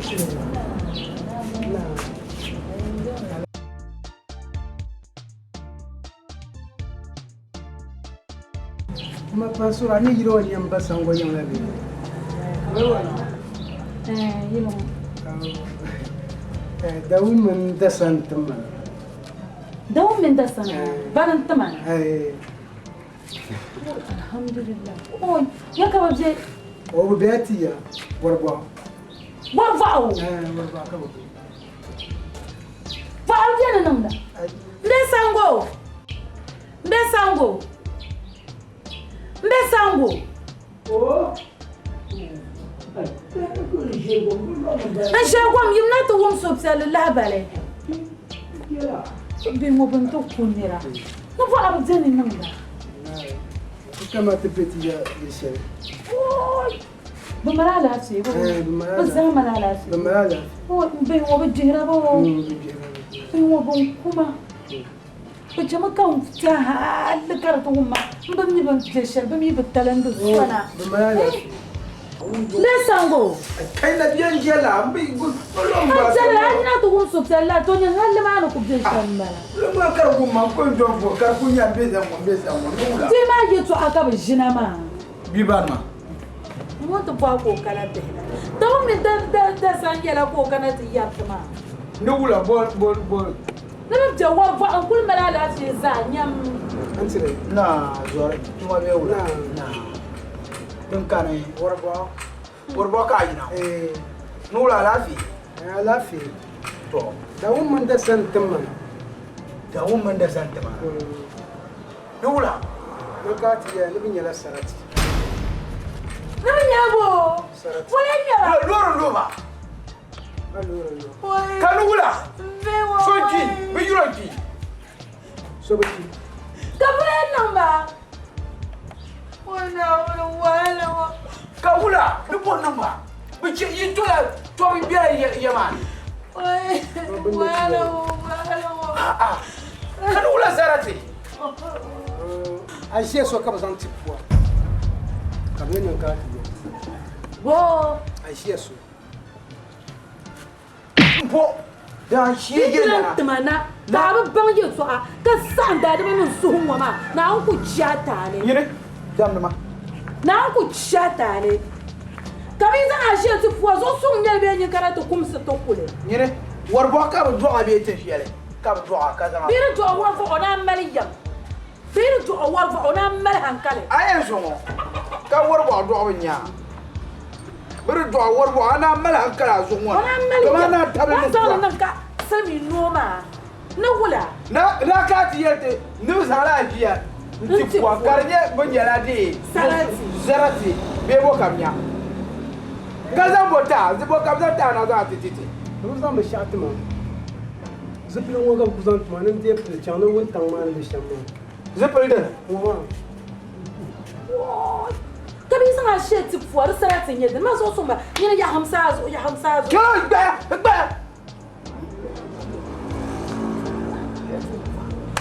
Ma penso a ni ro nyam ba sango nyam la bi. Yimo. Dawun mun da santum. Dawun min da sana. Baran taman. Alhamdulillah. Oh, ya ka waje. O beti ya warba. Warba. Warba ka ba. Fa alje nan da. Mbe sango. Mbe sango. Mbe sango. Oh. An shagwam yimna to won so psal la bale. Be mo ban to kunira. No fa abjani nan da. Kama te petit ya yeshe. Oh. Bamara la ce ko. Ba zamana la ce. Bamara la. Oh, be wo be jira ba. Be wo bon kuma. Bajama kan ta hal karatu umma. Bamni ban tashar bamni batalan da suwana. Bamara la. Lesango. Kai na biyan jela ambi lomba. Jela ina to gun so tella to nya halle ma no kubje shambala. Lomba kar ku ma ko jombo kar ku nya be da mo nula. Ti ma je to aka be jina ma. Bibarma. Mo to ba ko kala be. To mi da sangela ko kana ti yapma. Nula bol. Na je wa va an kul mala la ti za nyam. Antire. Na zo tuma be wula. Na. Don kane warba ka yina nula lafi lafi to da mun da santima nula ka ti ya ni nyala sarati Na nyabo wala nyaba loro kanula vewo soki bijuroki sobaki kabula namba wala kawula ni bon namba biche yitola to bi biya yaman wala kanula sarati Aisha so ka bazan tipwa kamar nan ka bo Aisha so bo da shi gina mana da ba ban yi so a ka san da mun su hunwa ma na an ku chata ne yire dam ma na an ku chata ne kabi zan Aisha tipwa zo sun ne be yin karatu kum su to kule yire warbo ka ba do abi te fiele ka ba do ka zama biri to wa fo ona maliyam biri to wa fo ona mal hankale ayen so mo ka warbo do nya bari do warbo ana mala hankala zo mo kuma na tabe mu to nan ka sami noma na wula na ka ti yete ni sala biya ti kwa karnye bonyala de zarati be bo kamnya gaza bota zibo kamza ta na za tititi Nous avons châtiment. Je peux vous dire que nous avons des gens qui ont été en train zipul de kabi zan Aisha tipwa saratin yadda ma so ma yana ya hamsa zo kai ba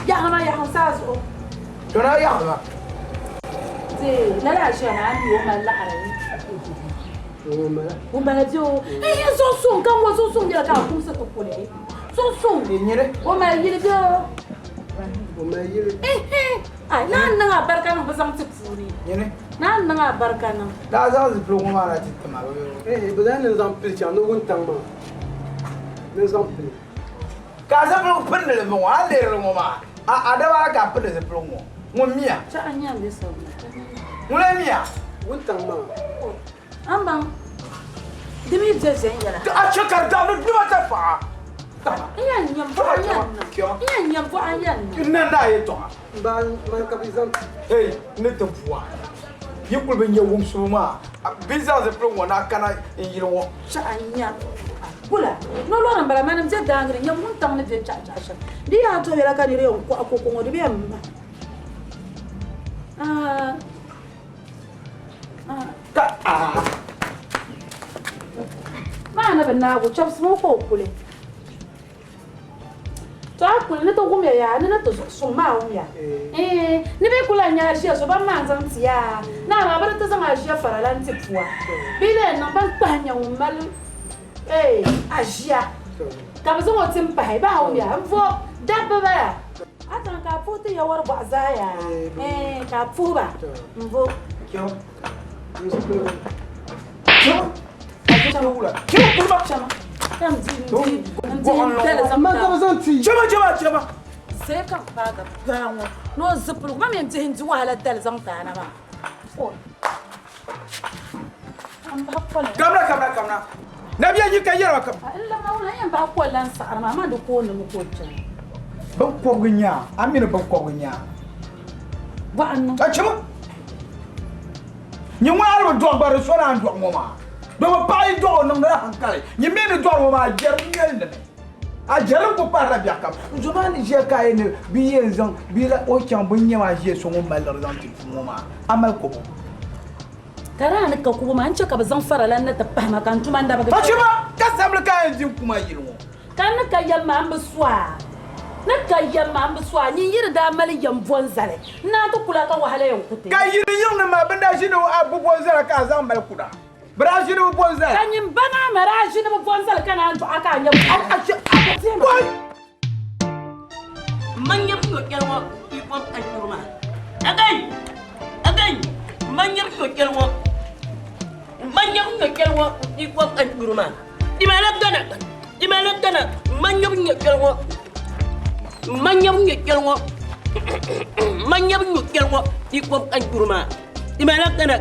ya hamsa zo to na ya ba la Aisha na ni o man la arani o man jo so kan wo so ya ka kum sa to kule so nyere o ma yiri go o ma yiri ai nan barka mu bazan tipfuni nyere nan barka nan da za zipul mo mara titima بدأنا نظام بلجان وانت ما نظام بل ka zipul pin le mo wa le mo ma a da ba ka pin zipul mo mo miya cha anya le so mo le miya وانت ما amban dimi jeje yara a chakar da no duma ta fa iya nyam fo anya nan da ye to بان ما كبيزان hey ne ta fuwa yikul ben yewum suma biza zipul mo na kana in yiro cha anya kula no lo ran bala manam je dangre nyam mun tam ne je cha sha di ya to yara ka dire ko ngodi be amma ka ma na ben na go chops mo ko kule to akule ne to gumya ya ne to so ma umya ni be kula nya shi so ba man zan tiya na ma ba ta zan shi faralan tipwa bi le na ban tanya umal Agia. Ka zo mutum bai ba wuya an fo dabba ba. Atan ka foto ya war ba zaya. Ka fu ba. Mvo. Kyo. Sai ka baga bawo no zupul kuma me je hinji wahala dal zan ta na ba kamna na biya yi kai yarwa kam Allah maula yan ba ko lan sa ma da ko ne mu ko ta ban ko gunya amina ban ko gunya ba annu ta chima ni wa ro do ba so na ndo mo ma do ma pa yi do no na hankale ni me ni do mo ma jer ngel ne a jaran ko para biya kam zumani je kai ne bi yenzan bi la o chan bun nyama je so mo mal ran ti mo ma amal ko tara ne ka kuma an ce ka bazan fara lan na ta fahma kan tuma da ba ta chima ka samle kai jin kuma yirwo kan ka yamma an biswa na ka yamma an biswa ni yir da mal yambon zare na to kula ka wahala yan kutai ka yiri yin ne ma banda shi ne abubuwan zara ka zan mal kuda Brazil ne abubuwan zara kan yin bana mara shi ne abubuwan zara kana to aka yam Manyam yo kelwa ipom ajurma again manyam yo kelwa ipom ajurma dimana gana manyam yo kelwa ipom ajurma dimana gana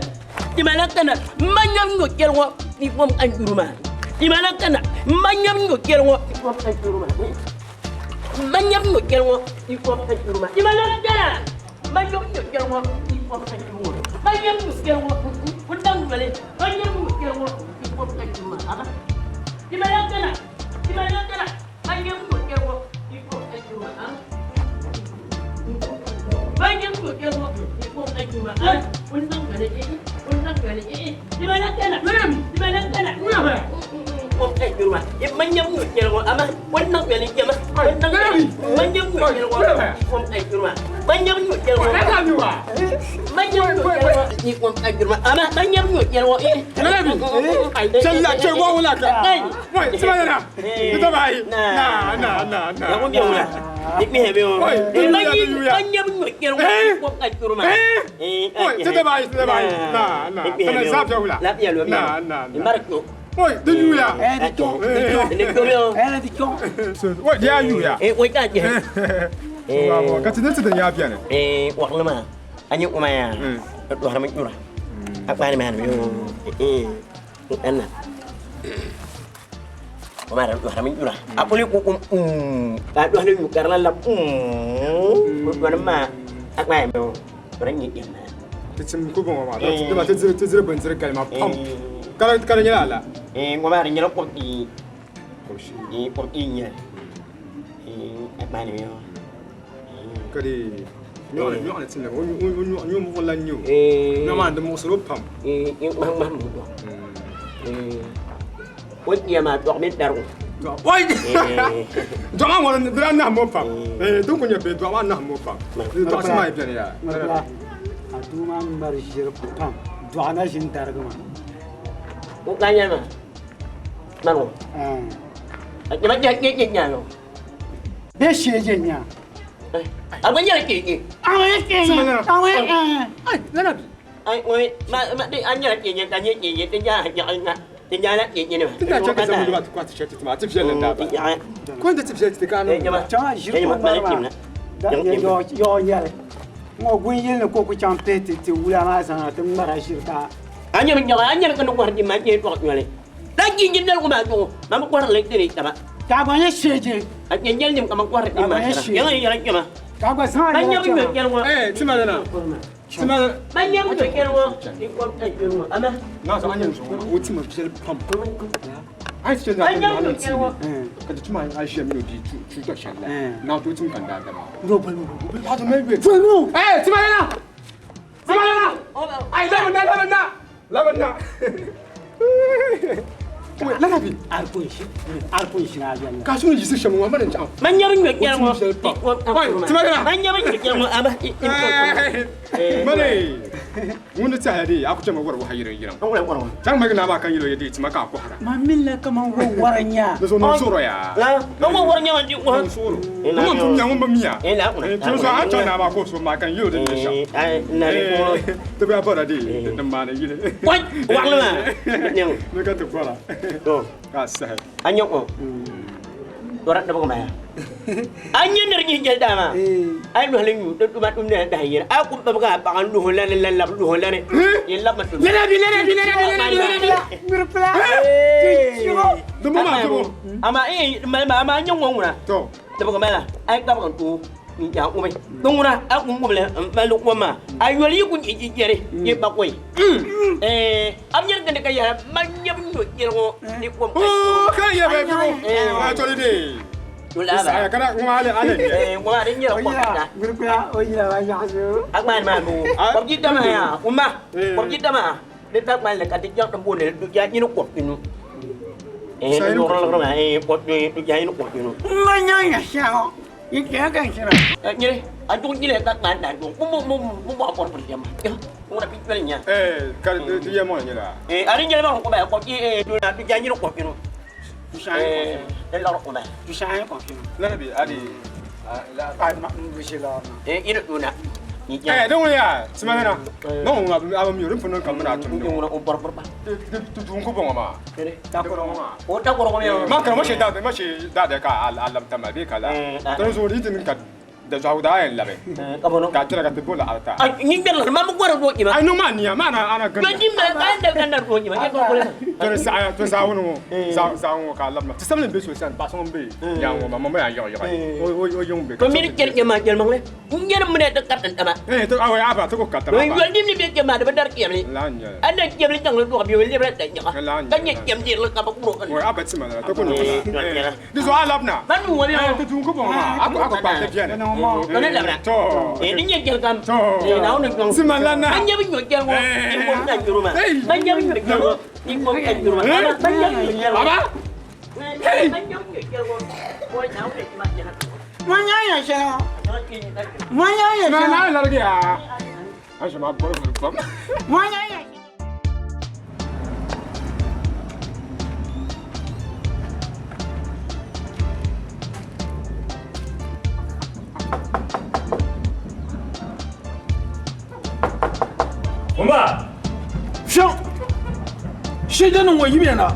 manyam yo kelwa ipom ajurma dimana gana manyam yo kelwa ipom ajurma Manyam yo kelwa ipom ajurma dimana gana manyam yo kelwa ipom ajurma manyam yo kelwa undang bale manyam yo kelwa ipom ajurma apa dimana gana manyam yo kelwa ipom ajurma manyam yo kelwa ipom ajurma undang bale dimana gana ipom ajurma manyam yo kelwa ama undang bale jama manyam yo kelwa ipom ajurma manyam yo kelwa ipom ajurma ama manyam yo kelwa Cella ce wa wala ka. Wai, semana. Kita bai. Na. Ya ko biya wala. Dikmi hebe o. Manyam yo kelwa ipom ajurma. Wai, kita bai. Na. Kana sap ya wala. Lap ya lo. Na. Marko. Wai, de juya. Wai, dia juya. Wai ka je. Wow, ka tinta da ya biya ne. Wakna ma. Anyu kuma ya. Do har manyura. Apa ni man yo. Anna. Omar do har manyura. Apuli ku ka do har yu karla la. Ko ma. Apa yo. Orang ni ya. Titsim ku bon ma. Da ta zira ban zira kalma pam. Kana ni la. Omar ni lo ko ti. Ko nya. Apa ni yo. Kadi nyo tin mo wala nyo. No man de mo soro pam. Mang mo. Wait ya ma to min daru. Wai. Jama wala dra na mo pam. Do ko nya be do na mo pam. Do asma ya ya. Aduma mbar jir pam. Do ana jin dargama. Ko kanya ma. Mano. Ba ja ke nya no. Be sheje nya. Abang jalan kiki. Ai, lana bi. Ai, oi, ma di anya kiki tanya kiki tinja nak tinja nak kiki ni. Tinja cakap sama dua kuat chat ma tip jalan da ba. Ko da tip chat ka no. Cha jir ko ma. Yo ya. Mo gun yin ko ku cham te ti wula ma sana te mara shirka. Anya kan ko hardi ma ke to ngale. Lagi jindal ko ma to. Ma ko har lek ni ta ba. Ka ba ne sheje. Anya nyal nim ka ma ko hardi ma. Yang ma. Ka ba sa Ban yam yo kelwa. Tima dana. Ban yam yo kelwa. Ni ko ta kelwa. Ama. Na so anya so. O tima bishel pam. Ai ce da. Ban yam yo kelwa. Ka tuma ai she mi di tu to shan la. Na to tum kan da da ma. Ro ba mu. Ha to mai be. Fumu. Tima dana. Ai la na. Wait, lana bi. Alpun shi na janna. Ka so ji se shamu ma ban ta. Ban yam yo kelwa. Wai, tima dana. Ban yam yo kelwa. Ama. Mane. wanda ta hade aku ce magwar wa hayiran yiran an wala wala can mai na ba kan yiro yadi tima ka ku hara ma milla kaman waranya da so non soro ya la an wa waranya man ji wa soro kuma tun yan mun miya la kuna tun so an tana ba ko so ma kan yiro da sha ai na ni ko to ba fara di dan ma na yile wai wala ma ne ne ka to fara to ka sai an yako dorat da ba ma an yin da rikin gel dama ai no halin yu da duma dum ne da hayira a kun ba ga ba kan du holan lallab du holan yin lab matu lele bi mirpla da mu ma to ama ma nyon wona to da ba ma ai ka ba kan tu ni ya umai don wona a kun ko le ma lu ko ma ai yoli kun ji jere ye ba koi am yer gande ka ya man nyam no jero ni ko ka ya ba ko to ni wala saya kana ngale ale ngwa de nyero ko ta mirpla o ila wa yasu akman ma mu ko jita ma ya umma ko jita ma de tak man le ka ti jok tambu ne du ja ni no ko inu no ro ma ko du ja ni no ko inu manya sha Iki kan kira. Nyere, antung nyere tak man dan tung. Mu ba por jam. Mu da pikir nya. Ka dia mo nyela. Ari nyere ma ko ba ko ki du na du ja ni no ko inu. Tusai. La ko ba. Tusai ko kira. La bi adi la pa ma bishila. Inu du na. Don't ya, semana. No, I'm your infant come out to you want to por ba. Tu ko ma. Ta ko ma. O ta ko ma. Ma ka ma she da ka alam tamabi kala. Don so ri tin ka da jawda en labe. Ka bono. Ka tira ka te bola alta. Ai ni bel ma mo ko ro ki ma. Ai no man ya mana ana kan. Ma di ma kan da ro ki ma. Ko ko le. To sa wono sa wo ka lam. Ti samle be so san ba so be. Ya wo ma ya yo yo. O yung be. Ko mi ker ke ma ker ma le. Ngere mu ne da kat ta ma. To awe aba to ko ka ta Lo ma. ngol dim ni be ke ma da dar kem ni. Lanya. Ana kem ni tang lo do bi le bra ta nya. Kan ni kem di lo ka ba ko kan. O aba ti ma to ko no. Di so alabna. Man mu wa To ko ma. Ako ba te piane. Ko ne la bra. To. Ni nya ker kam. To. Na ni kan. Simalana. Anya bi nyo ker wo. Ni ko na juru ma. Anya bi nyo ker wo. Ni ko na juru ma. Anya bi nyo ker wo. Baba. Anya bi nyo ker wo. Ko na o ni ma nya. Manya ya sha. Manya ya sha. Na la lagi ya. Acho ma bo ko. Manya ya. Omba! Shang! Shi da nan wa yi mena.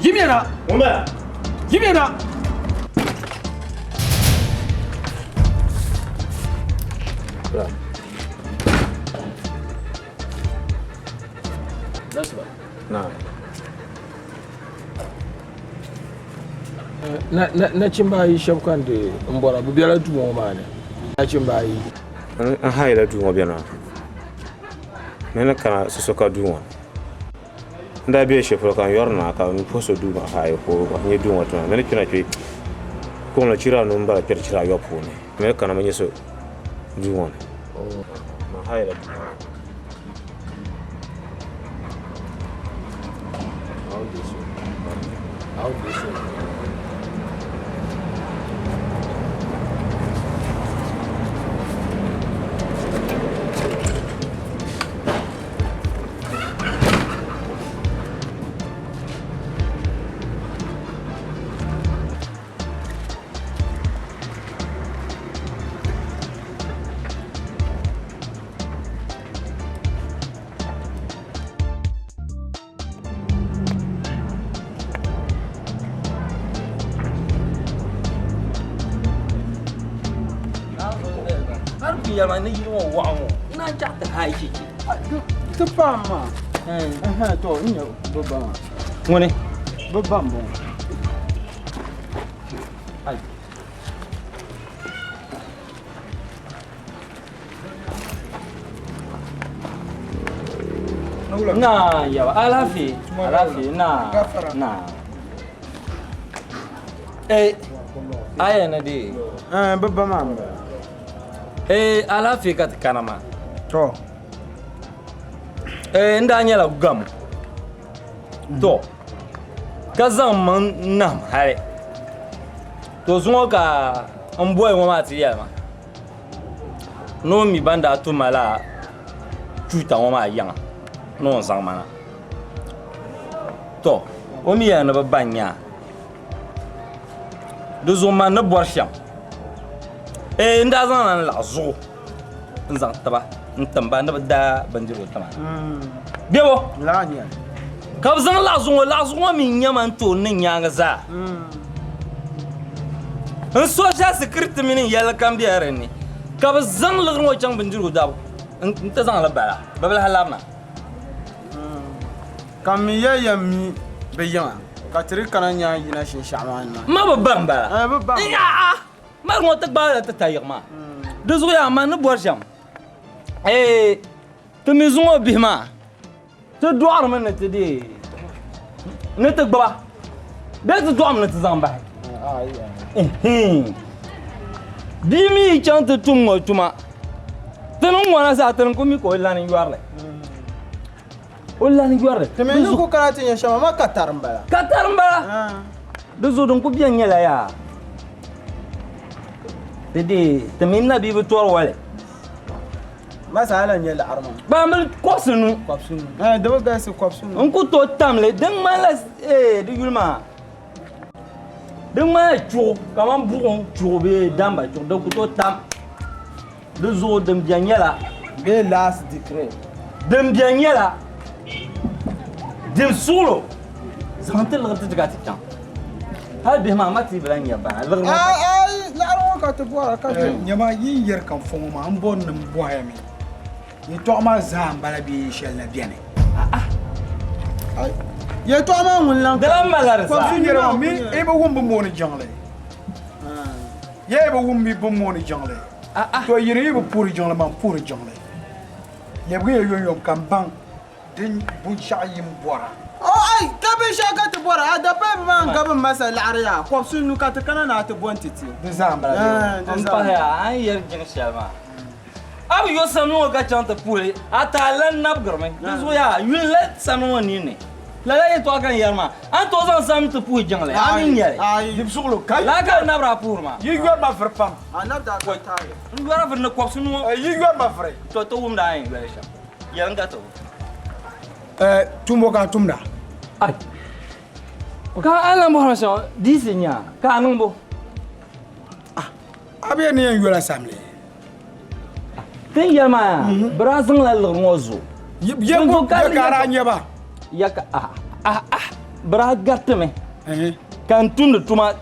Yi mena. Omba! Yi mena. Nasba. Na cin bayi shafkan da mbora bu biyar tuwo ma ne. Na cin bayi. An haila duwa biyana. Nena kana sosoka duwa. Nda biye shefro kan yorna ka mi poso duwa hayo ko ni duwa to. Nena kina ki ko na chira no mbara per chira yo pone. Nena kana manye so duwa. Ma haila. How this? Yaman ni yi wa wa na ja ta hai chi chi Tu pa ma. To ni bo ba. ngone Bo ba mo. ai na ya alafi na aya na de Bo ba ma. alafi ka kanama To. nda nyala gam to ka zan man nam hare to zuwa ka an boye wa material ma no mi banda to mala chuta wa ma yang no sang mana to o mi ya na ba banya do zo man na bor sham nda zan nan la zo nzang taba ntamba na da banjiro tama bebo la nya ka zan la zo mi nyama to nin nyanga za en social security mini yalla kam biare ni ka zan la ngo chang banjiro da nta zan la bala babal halama kam ya yami bayan ka tiri kana nya yina shin shaman ma ba bamba ba ya ma ngo tak ba ta tayir ma de zo ya ma na bor sham te maison bima te doar man te di ne te ba de te doar man te zamba dimi chant te tungo tuma te no wana sa te ko mi ko lani yuarle o lani yuarle te me ko kana te nya shama ma katarmbala de zo don ko bien nyala ya te di te minna bi tor wale masala nyel arma ba mal kwasunu da ba ga su kwapsunu on ko to tamle den mala de yulma den ma chu kaman buron chu be damba chu de ko to tam de zo dem bianyela be last decree dem bianyela dem solo santel rete de gatika hal be ma mati blanya ba ai la arma ka to bora ka nyama yin yer kan fo ma an bon nam boya mi ye to ma zam bala bi shel na biene ye to ma mun lan de la malar ko sa fi yero mi e ba wumbu mo ni jangle ye ba wumbi bo mo ni jangle to yere ba pour jangle man pour jangle ye bu ye yo kan bang din bu shayim bora ai ka be shaka to bora da ba ma ga ban masala arya kwapsunu ka ta kana na ta bontiti de zam bala am pa ya ay yer jing shalma ab yo sanu ga chanta pule atalan nab garme zo ya yun let sanu ni ne la la to kan yarma an to zan sam to pu jangle amin yare yib suglo kay la ka nabra pour ma yi yor ma fer pam anab da ko taye ngara fer na kwap sunu yi yor ma fer to wum da ay bele sha yan ga to tumbo kan tumda ay ka ala mo ha so disenya ka nungbo abe ni en yola samle tin yarma brazil la ngozo ye bo kara nyeba yaka bra gatme kan tunda tuma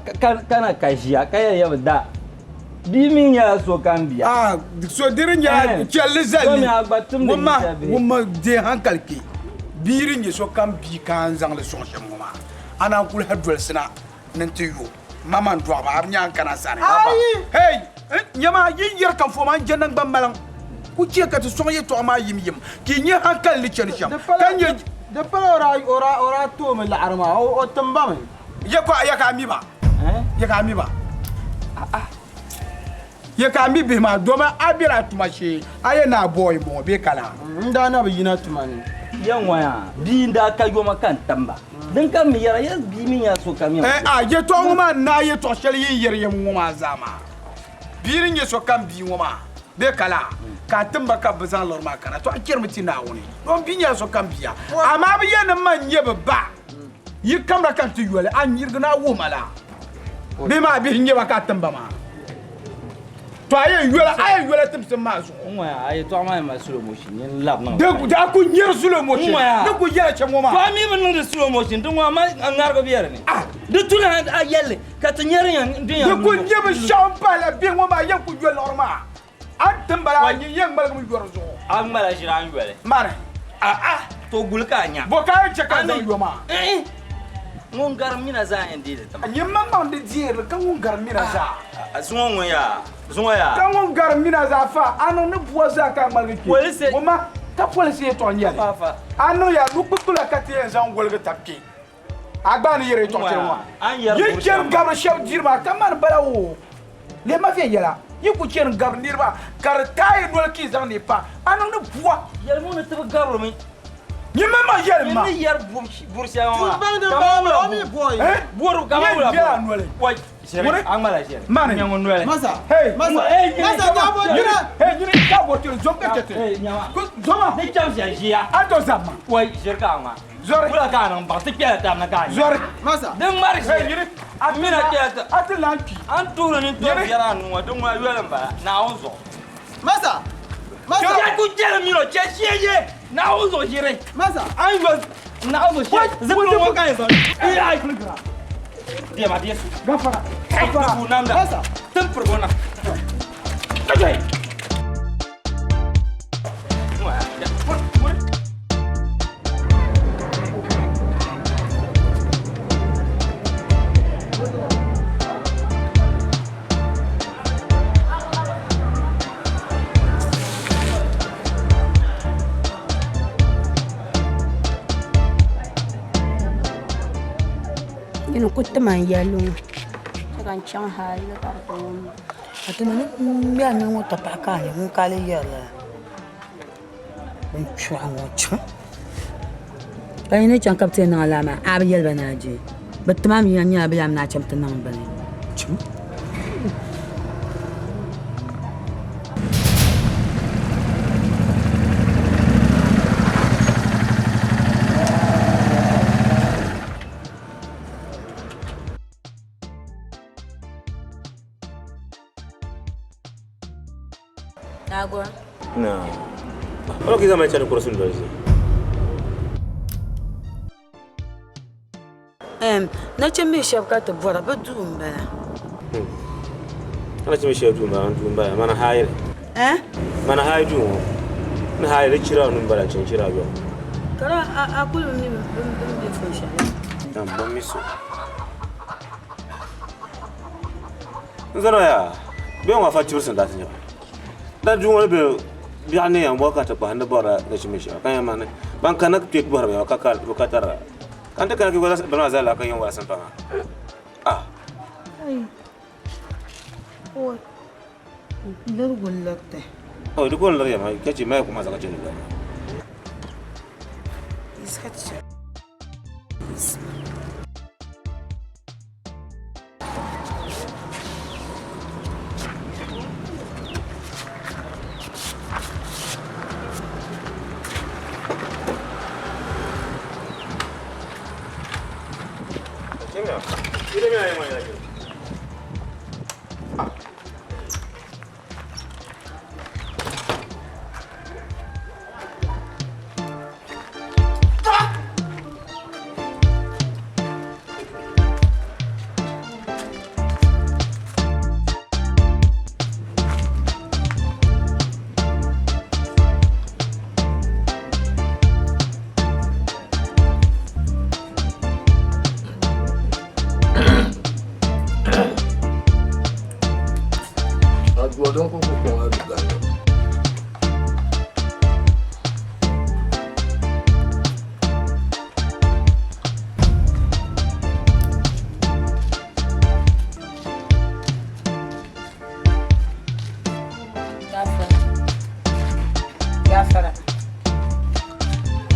kana kashiya kaya ya da bimin ya so kan biya so dirin ya kelle zali wumma de hankalki birin ya so kan bi kan zang le son shemma ana kul hadwal sina nan tiyo maman do ba abnya kana sare hey nyama yin yer kan fo man jannan bambalan ku ce ka so ye to ma yim ki ni hankal li chen sham kan ye de pala ora to me la arma o tamba me ya ka mi ba ya ka mi ba ya ka mi be ma do ma abira tuma she aye na boy mo be kala nda na be yina tuma ni yan waya bi nda ka yo makan tamba dan kan mi yara ya bi min ya so kam ya ye to ngoma na ye to shel yin yer ye ngoma zama birin ye so kan bi ngoma be kala ka tamba ka bazan lor ma kana to akir muti na woni don binya so kan biya amma bi yen man ye ba yi kamra kan tu yole an yirgna wo mala be ma bi nye ba ka tamba ma to aye yole tim sem ma so waya ay to ma slow motion yin lab na da ku nyer slow motion da ku yere che ngoma fa mi ban da slow motion dun wa ma ngar go biyar ne de tuna ayelle ka tanyere yan din da ku nye ba champagne bi ngoma yan ku yole normal an tambara ni yang bal mu yoro zo an mala shira an yole mare to gulka nya bo ka che ka zo yoma ngon gar mina za en dile tam nyim man de dier kan ngon gar mina za zungo ya kan ngon gar mina za fa anu ne buwa za ka malga ki Police. mama ta police to nyale fa anu ya lu kukula katien zan golga tapki agbani yere to chenwa an yar ye ker gar shew dirma kaman balawo le ma fe yela yi ku ker gar nirba gar tay dol ki zan ni pa anu ne buwa yar mo ne taba garlo mi nyim ma yel ma ni yar bursiya ma tu bang de ba mi boy boru kama wala yela nole wai Masa. Hey, Masa. hey, Masa ta botira. Hey, jini ta botira zonga tete. Hey, nyama. Zoma. Ni cham sia jia. Ato zama. Wai jerka ma. Zore. Bula ka nan ba tikya ta na ka. Zore. Masa. Den mari. Hey, jini. Amina kya ta. Ati lampi. An tura ni to yara nu wa don wa yelan ba na onzo. Masa. Masa. Ya ku jela mi ro che chieye. Na onzo jire. Masa. An yo na onzo che. Zebulu mo ka yeso. Ai kulgra. Dia ma dia. Gafara. Kai ku nanda. Masa. Tempur gona. Kajai. Ino kutte man yalo. Kan chang hai la tar to. Atu na mi an mo ta pa ka ya mo ka le yala. Mun chwa mo chwa. Ai ne chan kapten na la ma ab yel banaji. Batma mi yan ya bi am na cham tan nan bane. Chum. Agora. Não. Olha o que também tinha no coração do Brasil. Na ce me shaf ka ta bora ba dum ba. Ana ce mishi du ba mana hayar. Mana hayar du. Na hayar kira nun bara cin kira yo. Kara a kullum ne bin da fashe. Dan ban miso. Zara ya. Bai wa fa ciwon da tin. Da du wani bi ane yan boka ta ba handa bora da shi mishi. Kan yamma ne. Ban kana ke bora ba ka ka tara. Kan ta kana ke wala bana zala kan yan wasan fa. Ah. Ai. O. Largun lakta. Oh, duk wannan ya mai kace mai kuma zaka ce ni. Iskace.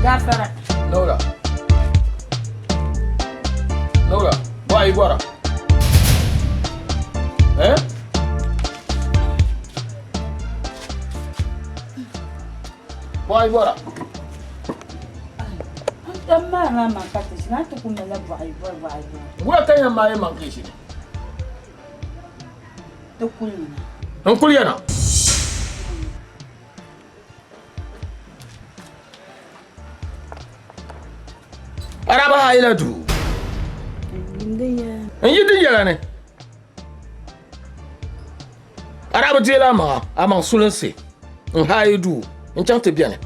Gafara. Nora. Nora, vai agora. Vai agora. Mara makati sina tukumela vai. Gura kanya mai mankishi. Tukulina. Nkuliana. Araba hailatu. Yidin yala ne. Araba dela ma amang sulense. Haidu. Nchante biane.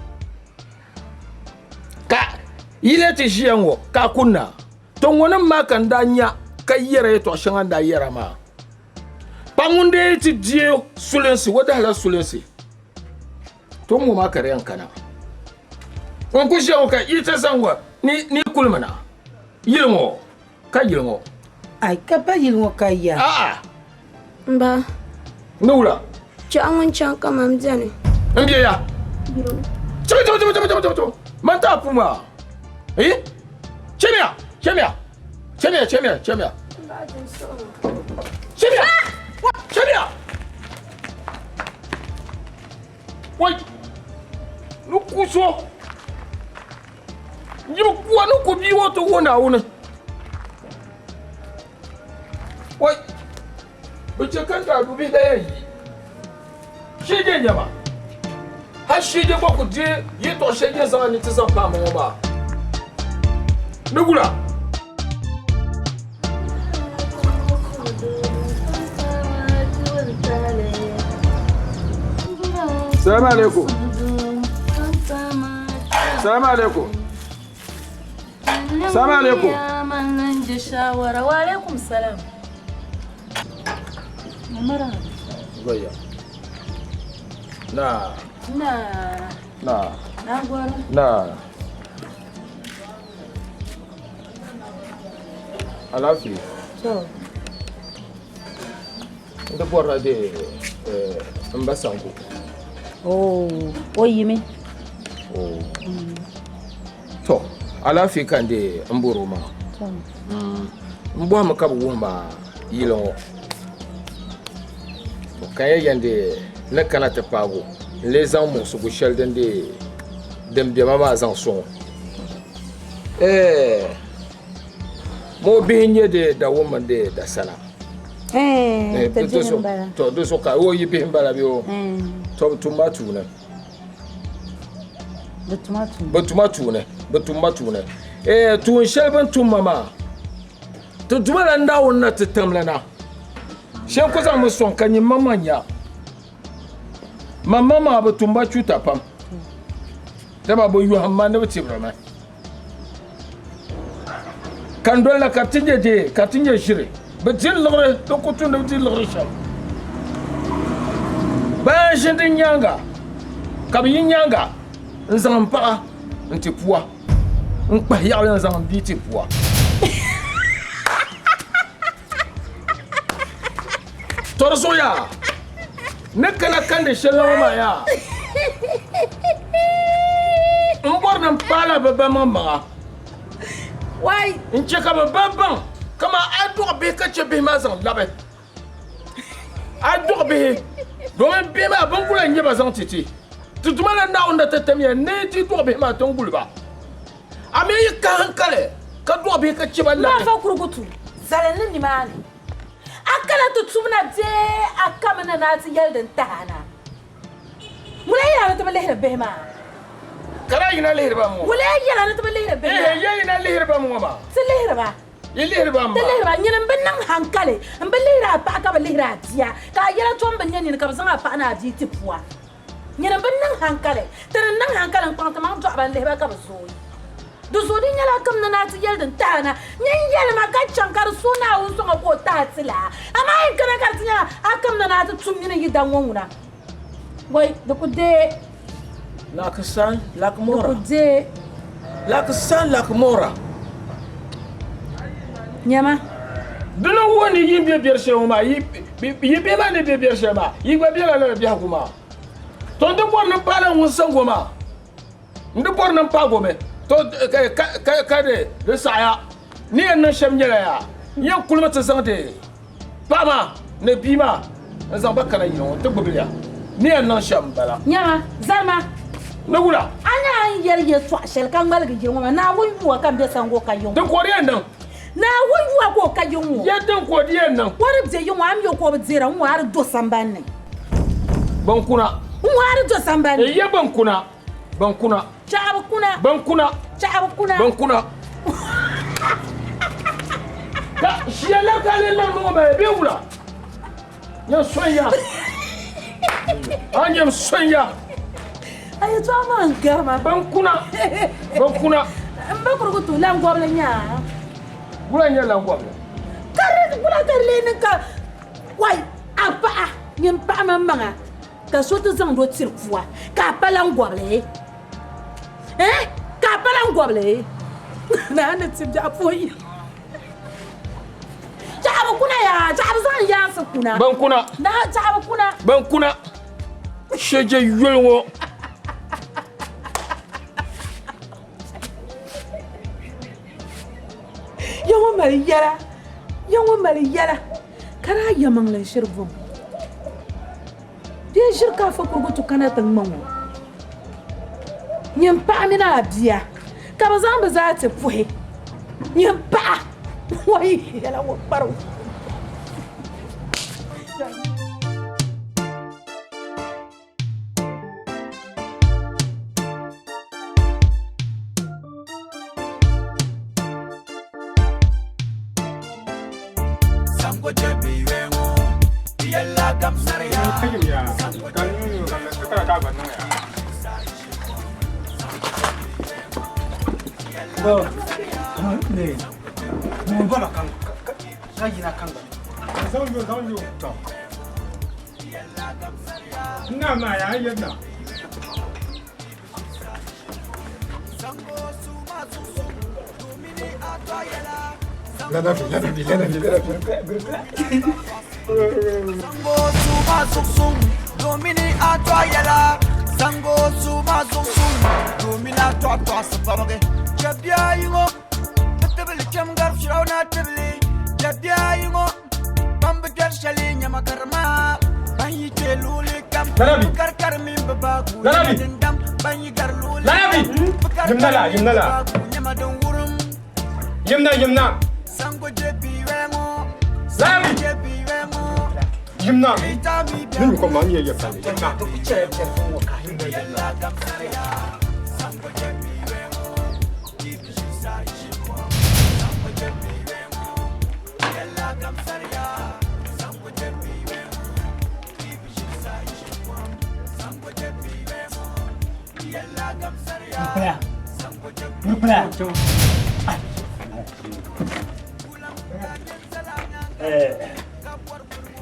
Ka ile te jianwo ka kunna. Ton wonan makan danya ka yere to shangan da yera ma. Pangunde ti die sulense wada hala sulense. Ton mo makare yankana. On ku jianwo ka ite sangwa ni kulmana. Yilmo ka yilmo. Ai ka ba yilmo ka ya. Mba. Nula. Jangan cakap mamjane. Mbia ya. Coba. Mantap puma. Chemia. Shibia! Shibia! Wai! Nuku so! Yibu kuwa nuku biwo to wona wona. Wai! Bace kanta dubi daya yi. Shige nyama. Har shige ba ku je yi to shige zama ni ta san fama ba. Nugula! Salam alaikum. Salam alaikum. Salam alaikum. Wa alaikum salam. Mara. Goya. Na. Na gwara. Na. Alafi. To. Nda borra de mbasango. Oh, oyime. Oh. To, alafi kan de mboro ma. Mbo am ka bu ma yilo. To kay yande na kana ta pago. Les gens su gushal den de dem de mama zan so. Mo bihinye de da woman de da sala. To do so ka o yibe mbala bi o. To tumatu ne. Batumatu ne. Tuun shelban tumama. To dumala ndawo na tetamlana. Shen ko za mu son kan yin mamanya. Mama batumba chuta pam. Daba bo yu hamma ne bati brama. Kan dolla katinje shire. Batin lore to kutu ne batin lore sham. Ba shindin nyanga. Kabi nyanga. Nzan pa nti puwa. Nkpa ya nzan bi ti puwa. Torso ya. Nekala kande shelawa ma ya. Mbor nan pala baba mama. Wai, Nche ka baba kama adu be ka che be ma zan labe. Adu be. Domin be ma ban kula nye ba zan titi. Tutumala na onda tetemye ne ti do be ma ton gulba. Ame ka hankale ka do be ka che ba na labe. fa kurugutu. Zalanin ni mani. Akala tutumna de akamana na ti yelden tahana. Mulai ya ta balehra behma. Kala ina lehirba mu. Mulai ya na ta balehra behma. Ina lehirba mu ma. Tilehra ba. Lehirba mu. Tilehra nyina bennan hankale. Mbelehra pa ka balehra dia. Ka yela to mbenya ni ka bazanga pa na di tipwa. Nyina bennan hankale. Tan nan hankale ko ta ma to balehra ka bazoi. Duzodi nyala kam na ti yelden tahana. Nyen yel ma ka chankar suna un so ko tatila. Ama in kana kartinya akam na ta tumnyina yidan wona. Wai da kude Laksan lakmora. kude Laksan lakmora. nyama Duna woni yimbe biershe ma yibe ma ne biershe ma yigba biela le bia kuma. To ndo bor na pala won sango ma. Ndo bor na pago me. To ka de saya. Ni en shem nyela ya. Ye kulma ta zande. Pama ne bima. Nzan bakana yino to gbobilia. Ni en shem bala. nyama zarma Nagula. anya yer ye to shel kan balga je ngoma na won yuwa kan be sango kayon Den koriyan nan. na won yuwa ko kayon Ya den koriyan nan. wari je yon am yo ko be zera won har do sambanne Bankuna. won har do sambanne Ya bankuna. Bankuna. chaabu kuna Bankuna. chaabu kuna Bankuna. Ka shiyala kale nan no ba be wula. Ya sonya. Anyam sonya. ay to man gama Bankuna. Bankuna. mbakuru ko to lam gobla nya Wula nya la ngwa. kare kula karle ni ka wai apa nyim pa mamanga ka so to zang do tirfua ka palan goble ka palan goble na na tib ja foyi jabu kuna ya jabu zan ya sa kuna Bankuna. na jabu kuna Bankuna. Sheje yulwo. yawo mari yara yawo mali yala kara yamang lan shirvum de shirka fa kurgutu kana tan manwo nyam pa mina biya ka bazan za ta fuhe nyam pa wai yala wo baro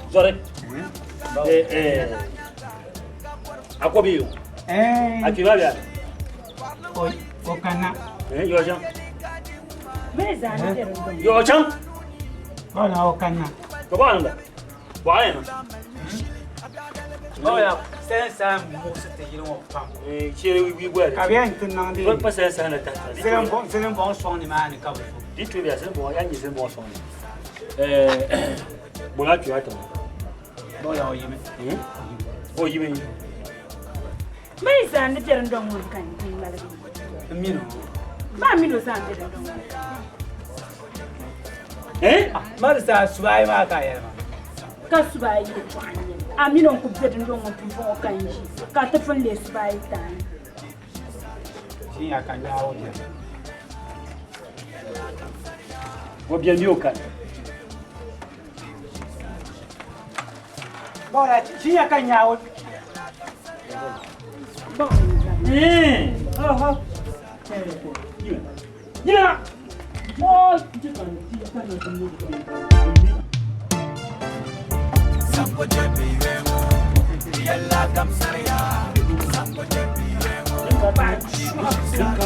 Zore. Ako biyo. Akibabya. Oi, okana. Yo jam. Meza ne Yo jam. Ona okana. Ko ba nda. Ba yana. Oya, sensa mo se te yiro pam. Chere wi gwa. Ka bien tin nang di. Ko pa sensa na ta. Selen bon son ni mani ka bu. Di tu bia sen bon ya ni sen bon son. Bola tu ato. Boya o yime. O yime. Meza ne tere ndong won kan ni malabi Mino. ma mino sa tere ndong Marisa subai ma ka yema. ka subai amino ku tere ndong won tumfo kan yi ka tafin le subai tan Shi ya kan yawo ne. Wo bien mieux kan. Bola, shi ya kan yawo. Ya. Oh, Sampo jebi wemo, yalla gamsaria. Sampo jebi wemo, yalla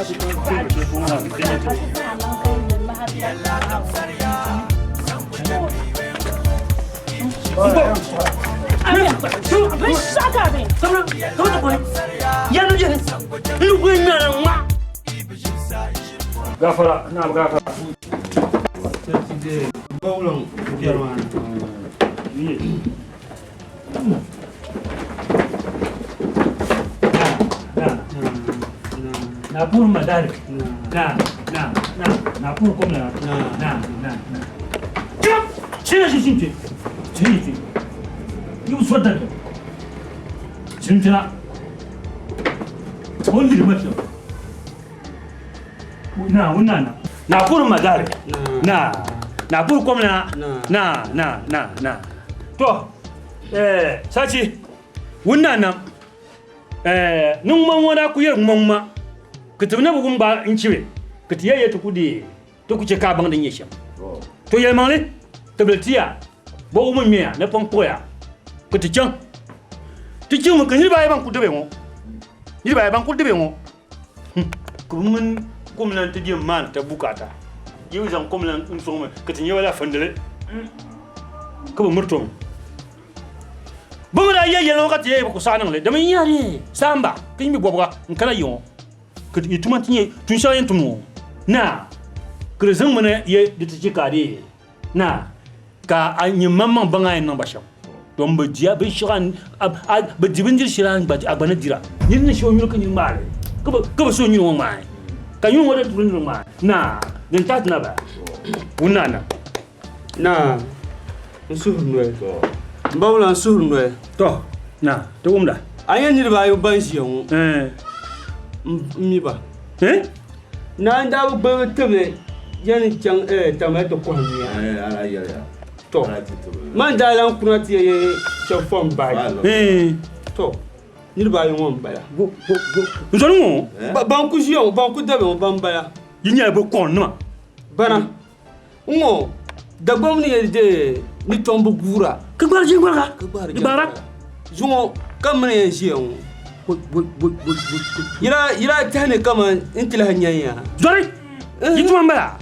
gamsaria. Sampo jebi Gafara, na gafara. Bawlong kerwan. Na pur madari. Na pur kom na. Chira shinti. Chiri. Yu swadda. Chintina. Wondir macho. Na pur madari. Na pur kom na. To sachi wunana nung mangwana kuyer mangma kitubna bugum ba inchiwe kitiye tukudi to kuche ka bang din yesham to yel mangle tabletia bo umu miya na pongpoya kitichang tichung mo kanyi ba bang kudebe ngo ni ba bang kudebe ngo kumun kumlan tidi man ta bukata yiwu zan kumlan unsoma kitinye wala fandele ko murtum bumra ye yelo ka tie ko sanan le dama yari samba kimi bobga nkala yo ke ituma tinye tun shayen tumu na krezan mana ye ditiji kare na ka anyi mamman banga yin nan basham don ba jiya bin shiran ba jibin dir shiran ba abana dira yin ne shi wani kan yin mare ka ba so yin wani mai ka yin wani turin mai na din tat na ba wunana na suhunwe mbawla suhunwe to na to umda anya ni ba yo ban shi yon mi ba na nda ba tebe yani chang tomato ko ni ala ya to man da lan kuna ti ye chafon ba to ni ba yo mon ba go nzonu ban ku shi yon ban ku dabe ban ba ya yinya bo kon no bana ngo da gwamni de ni tombo gura ka gbar ji gbara zungo kam ne shi yon ira tane kama intila hanyanya zori yituma mbala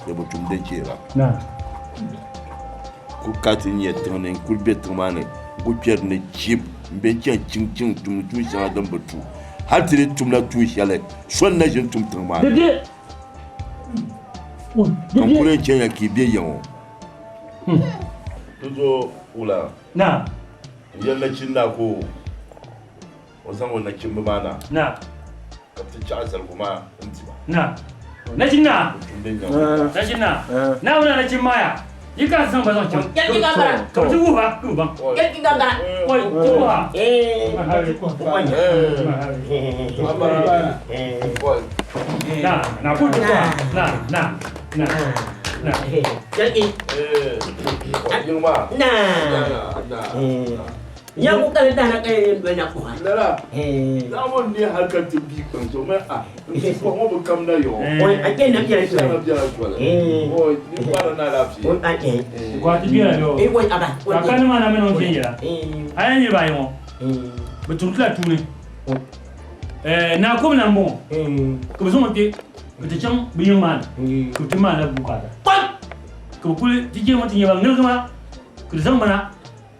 ya mutum da ke ba na ku katin ya tane ku betu mane ku pier ne chip be cin tum sha dan batu har tire tum la tu shale son na jin tum mane de kan kure ce ya ki be yawo tuzo ula na yalla cin na ko wasan wannan kin bana na ka ci asal kuma inti ba na na wana na cin maya yi ka san ba zan cin Yaki gagara. ka ci guba Yaki gagara. wai guba na ku na Yaki. Yuma Na. Ya ku kare da na kai banyak ku. Lara. Na mun ne harkar tabi kan to mai ko mo kam da yo. Oi, ake na biya su. Na biya su. Oi, ni fara na lafi. Oi, ake. kwa ti biya yo Oi, aba. ka kan ma na menon jira ayan ni ba yo betul la tuni na ko na mo ko zo mo te ko te cham biyo man ko te ma na bukata ko kul ti je mo ti yaba ngel kama ko zan mana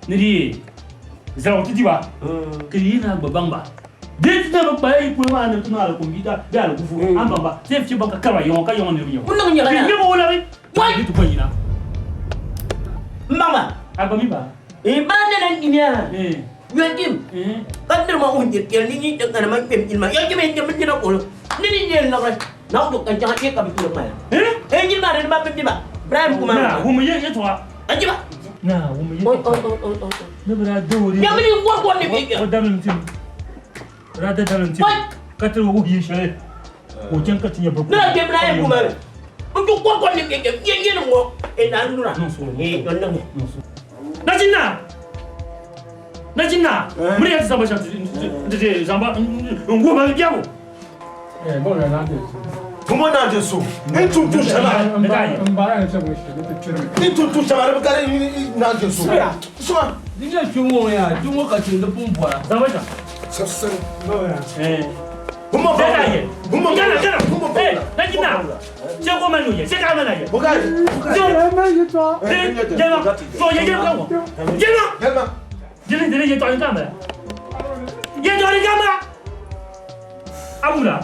ni di zan ti ba ko yi na babban ba dit na ba yi ko ma na tuna ko bi da da ku fu an ba sai fi ba ka kara yo ka yo ne biyo Kun ngi ngara. ni mo wala ri Wai. ni to ko yina Mama. aba mi ba Ba na nan ina. Yakim. Kan ma unjir kel ni ni dengan ma pem ilma. Yakim en jam dina ko. Ni ni ni na ko. Na ko kan jangan ke ka bi ko ma. Ni ma re ma pem ba. Ibrahim kuma. na wo mo ye to Aji ba. na wo mo ye Oh. ne bra dori Ya mini ko ni bi. o dalun tim rada dalun tim ka to wo yi shale ko jan ka tinya bako Na ke Ibrahim kuma. Untuk ko ni bi. Ye ngo. Na nura. Eh, don na. na jinna muri ya samba shanti de zamba ngo ba biago bon là Comment on a des sous? Et tout ça Et tout ça va regarder une des sous. Soit. Déjà tu vois ya, tu vois quand tu ne peux pas. zamba sha Ça c'est. Comment va Comment na jinna je ko manu ye je ka mana ye Regarde. so ye ko je ye to ni kama ye to ni kama abula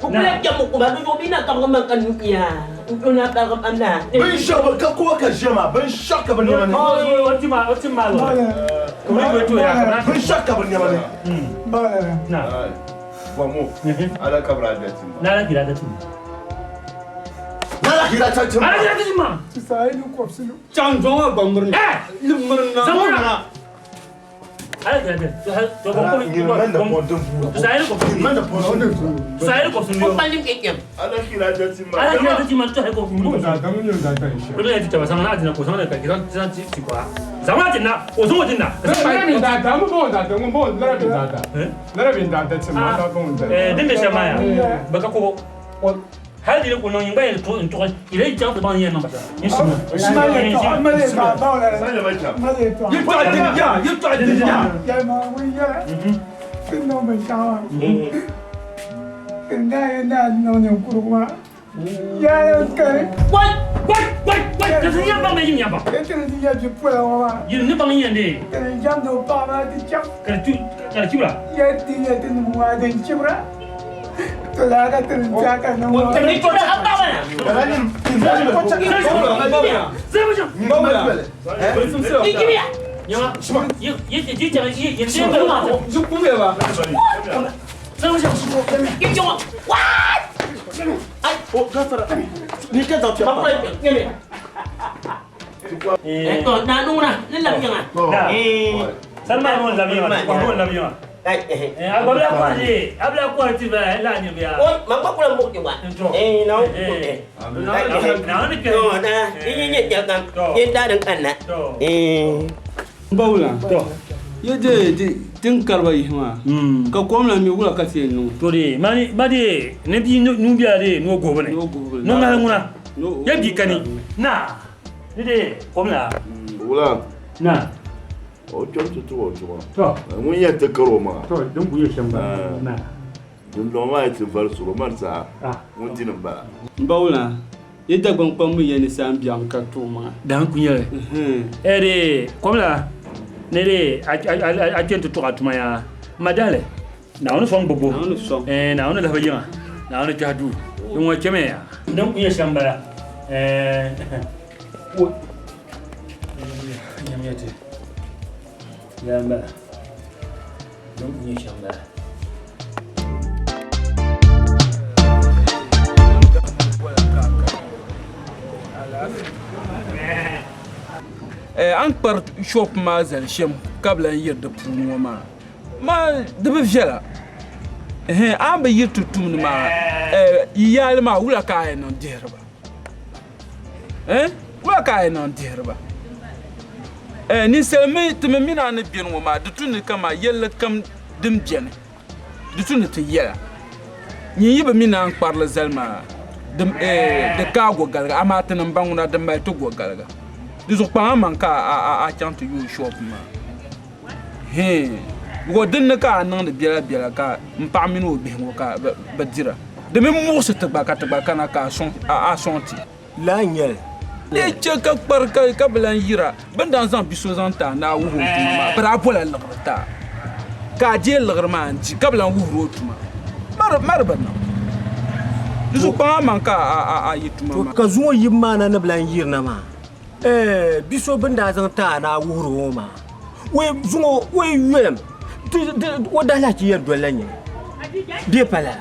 Kukulah jamu kuba tu bina kamu makan ya. Una kamu anda. Ben shaka ka ko ka jema ben shaka ban yamane. Otima lo. Kuma ko to ya. Ben shaka ban yamane. Na. Vamos. Ala kabra da tin. Na la kira da tin. Nala kira ta tin. Ala kira da tin ma. Sai lu ko sinu. Chang jonga bangmurna. Lumurna. Zamura. Ala kira da. To ko ko Ni man da bodon bu. Sai ko. Man da bodon bu. Sai ko sinu. Paling kekem. Ala kira da tin ma. Ala kira da tin ma to ko ko. Mo da damu yo da ta shi. Ko ne ti ta sama na tin ko sama ka kira tin ti kwa. Zama tin na ko so tin na. Lara bin da ta mu bo da ta mu bo lara bin da ta. Lara bin da ta ce ma da bon da. Din da shama ya. Baka ko هذه يقول لهم يبغى ينتقل إلى الجامعة طبعا هي نمبر يسمى يبتعد الدنيا يا ما ويا كنا بنشاور كنا نحن نقول يا كريم كذا يبغى ما يبغى كذا يجي بولا وما ينبغى يندي كذا جامدو بابا تجام كذا تقول يدي موادين كبرى تلاقى تنجاك نمو تبي تقول أبغى abla kwati ba la ni biya o mama kula mo ke wa no na ni ke no na ni ya kan yin da dan kanna bawla to yede tin karba yima ka komla mi wula ka se no to de madi ne bi nu biya de no go bane no ngal nguna ya bi kani na ni de komla wula na o jonto to to mun ya ta karo ma to don ku yeshan ba na dun lo ma ta far suro mar sa mun tinan ba bawla yedda gban pam yeni sam biam ka to ma dan ku yere ere komla ne de a tento to atuma ya madale na wani fon bobo na wani lafa yima na wani jadu in wace me ya don ku yeshan ba yamiyate Lamba. Don't you shamba. an kpar shop ma zal shem kabla yir da puno ma da be vela an be yir tutum ma yiyal ma wula ka non derba wula ka non derba ni selmi tumi mina ni bin wama dutuni kama yella kam dim jene dutuni te yela ni yiba mina an kparla zalma dim de ka go galga ama tan banguna dim ba to go galga dizu pa man ka a chantu yu shop ma go din ka nan de biela ka mpa minu bi ngo ka badira de me mo se te ba kana ka son a sonti la nyel le cheka kparka kablan yira bandan zan biso zan ta na wuhu ma bara pola lagrata ka je lagrma anti kablan wuhu tuma mar banna dizu pa man ka a yituma to ka zuwa yimma na blan yirna ma biso banda zan ta na wuhu ma we zuwa we yem wadala ki yer dolanye de pala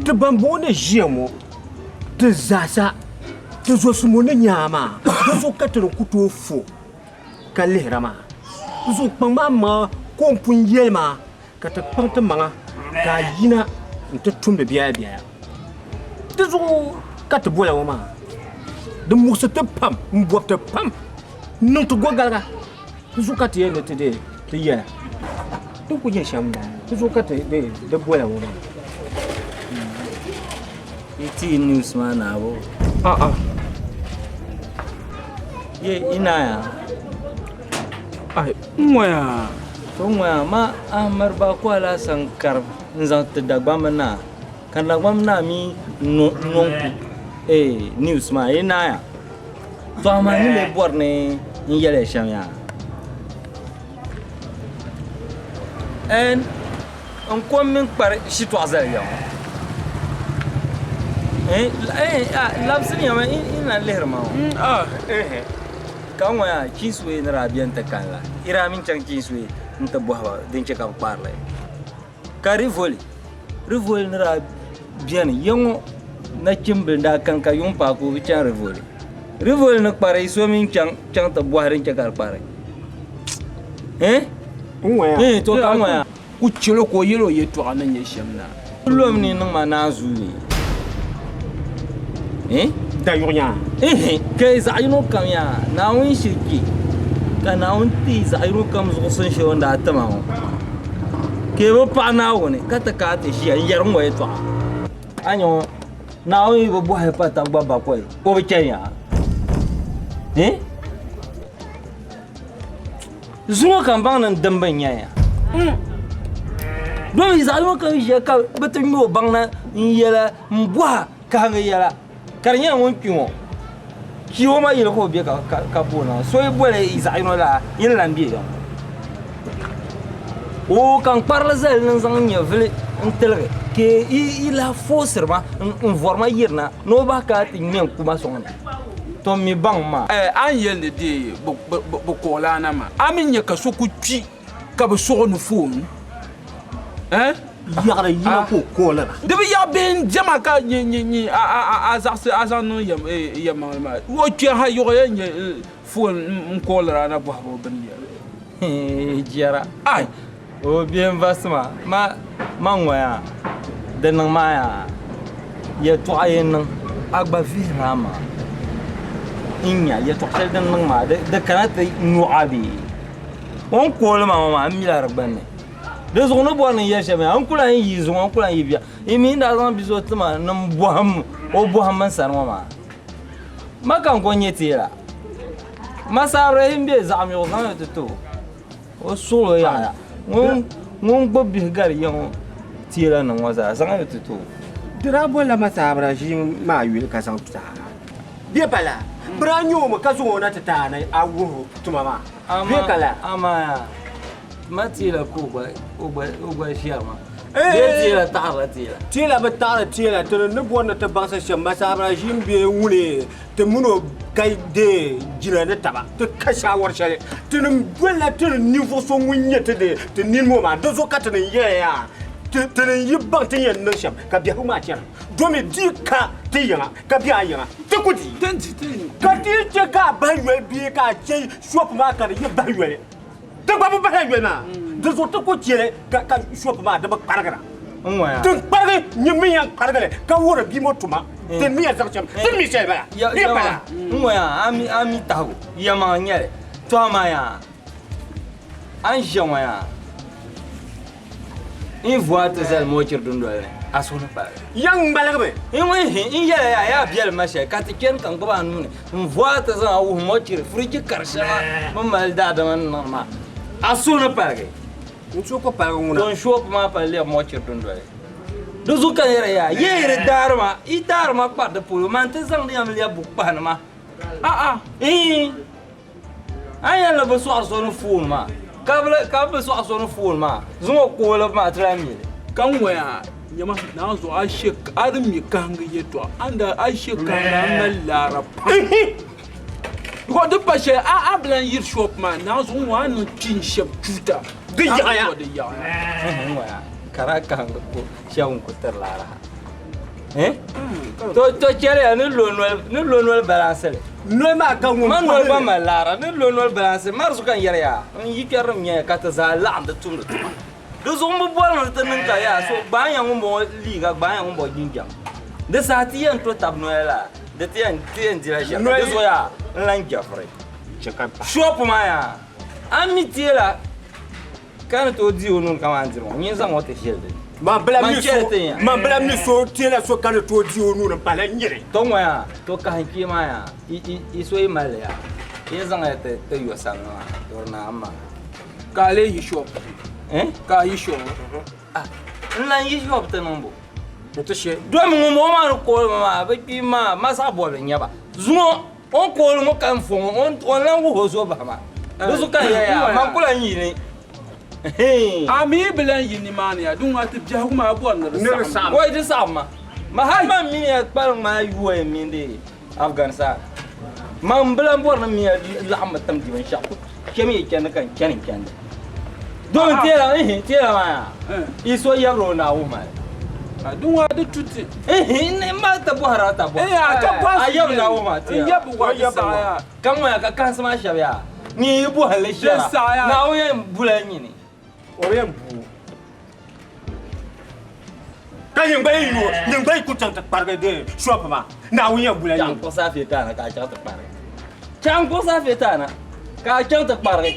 te bambo ne jemo te zasa te zo sumone nyama zo katro kuto fo kalirama zo pangma ma ko pun yelma kata panta manga ka yina nte tumbe biya te zo kata bola wama de musa te pam mbopte pam non to gogalga zo kata yene te de te yela to ku ye shamba zo kata de bola wama iti news mana abo ye ina ya ai moya to moya ma amar ba ko ala sankar nzan te dagbam na kan dagbam na mi non news ma ina ya to ma ni le borne ni yele shamya en on kom min par shi to azal ya labsin ya ma ina lehar ma kan waya kiswe na rabiyan ta kala ira min can kiswe nta bohwa din ce kan parle ka rivoli na rabiyan yango na kimbe da kan ka yum pa ko can rivoli na pare so min can ta bohwa din ce kan pare to kan waya ku ciro ko yelo ye to anan ye shamna kullum ni nan ma na zuwi da yonya kai zaino kam ya na won shirki kana won ti zaino kam zo sun shi wanda atama ke ba pa na woni kata ka ta shi an yar mo eto anyo na o yi bo ha pa ta gba ba ko o be kenya zuwa kan bang nan damban yaya do mi zalmo kan je ka betu mi o bang na yela mbwa ka nga yela karnya won piwo kiwo ma yela ko be ka bona so e bole izayno la yin lambi yo o kan parla zel nan zang nya vle ntelre ke ila fosirma vorma yirna no ba ka tin men kuma songa to mi bang ma an yelde de bo ko la na ma amin ya ka so ku pi ka bo so no fon yagara yina ko la de bi ya ben jama ka ni a za no ya ma wo ki ha yo ya ni fon ko la na bo ben ya jara ai o bien vasma ma ngoya de nang ma ya to ayen agba virama inya ya to xel dan nang ma de kanata nuabi on ko la ma milar banne de zona bo na ya shame an kula yi zo an kula yi biya imi da zan bizo tuma nan boham o boham man san ma makan ko nyetira masare himbe zam yo zan to o solo ya ngon bobi gar yon tira nan waza zan to dira bola masabra ji ma yul ka san ta be bala branyo mo ka zo na ta na awu tuma ma be kala ama matila ko shama tila tila ba tila to ne bona ta bansa shama sabra jim be wule te muno kai de jina ne taba to kasha war shale tunum bola to niveau so munye te nin mo ma do zo katane ya te yi bang te yen no sham ka biya ma chen do me di ka te yana ka biya yana te kudi ka ti je ka ba ywe bi ka je shop ma ka ye ba ywe te ba ba ywe na de zo te ko tiele ka shop ma de ba paragara ngoya te parage ni mi yan paragale ka wora bi mo tuma te mi ya zakcham te mi se ba ya ba ngoya ami tago ya ma nyere to ma ya an jawaya in voit zel mochir dundole asuna pa yang balagbe in ya biel masha katiken kan goba nune in voit zel awu mochir friji karshama mamal dada man normal asuna pa ge unso ko pa nguna don shop ma pa le mochir dundole do zuka ya yere darma I darma pa de pulu man te zang yam le bu pa na ma aya la beso asona fun ma kabla so aso no fon ma zumo ko la ma trami kan waya nyama na zo a shek armi kan ye to anda a shek kan na lara ko de pa she a blan yir shop ma na zo wa no tin shep tuta de ya waya karaka ko shawun ko tar lara to chere ne lonwel balance no ma kan man no ba malara ne lonwel balance marzu kan yare ya yi keram nya ka ta za la da tum do zo mo bol no ta nan ka ya so ba yan mo liga ba yan mo jinjam de sa ti yan to tab noela de ti yan dira ja de zo ya lan jafre chekan shop ma ya amitira kan to di onun kamandiro nyi za mo te shelde ma bla mi so tela so kan to di onu na bala nyire to moya to ka hanki ma ya I so imale ya ye zanga te yo sanga dorna amma ka le yi shop ka yi shop nlan yi shop te nombo to she do mo ma ko ma ba ki ma sa bo le nyaba zumo on ko mo kan fo on lan wo zo ba ma do so kan ya ma kula yi ni ami bilan yini mani ya dun wata biya kuma abuwan na sama wai da sama ma har man min ya par ma yuwa min de Afghanistan man bilan bor na mi la'am tam di ban sha kemi kan don tela ma iso ya ro na wo ma dun wata tuti ne ma ta buhara ta bo ka pas ayam na wo ma ya bu wa sa kan wa ka kan sama sha ya ni bu halle sha na wo ya bulan ni Orem bu. Ka yin bai ku tanta parga de shop ma. Na wuya bula yin. Ko sa fe ta na ka cha ta parga. Chan ko sa fe ta na ka cha ta parga.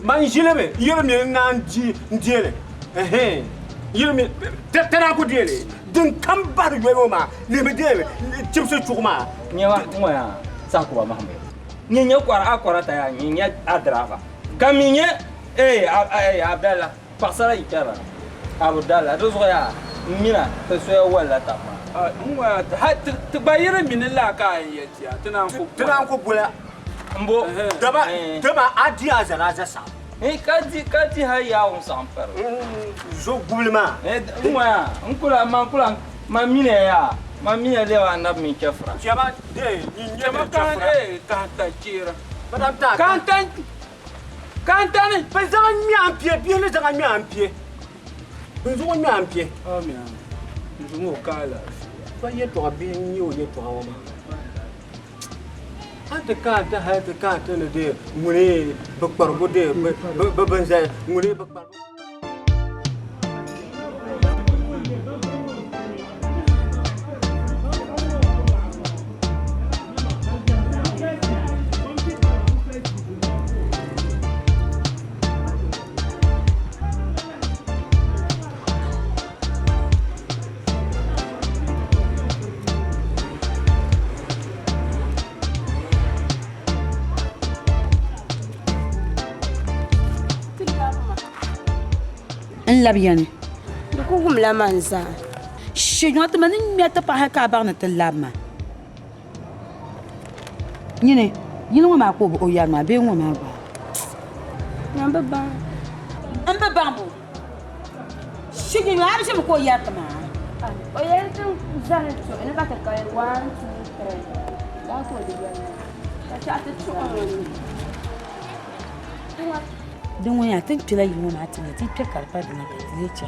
Man jile be, yero mi nan ji ndiele. Yero mi tera ku diele. din kan bar yoyo ma ne me de chimse chukuma nyewa ngoya sakuba mahambe nyenye kwara akwara ta ya nyenye adrava kaminye abdallah pasara ikara abdallah do zoya mina ta soya wala ta ma ngoya hat bayira min la ka yetiya tunan ko bula mbo daba adi azana zasa kati ha ya on sampar zo gulma ngoya nkula ma mine ya ma mine le wa na min kefra chaba de nyama kan kan ta kira madam ta kan bezanga mi ampie bien le zanga mi ampie bezanga mi ampie amina nzumo kala fa yeto bien yo yeto awama ante kanta ha te kanta ne de mune bakbar bode babanza mune bakbar labiane ko gum la manza shinwa to manin miata pa ha ka ba na talama nyine ma ko o ya ma be ngwa ma ba namba ba amba bambo shigi ma bi ko ya ta ma o ya tun zan to ina ba ta kai 1 2 3 da ko di ya ta ta to don wani atin tula yi mu mati ne tin ta karfa da naka zai ce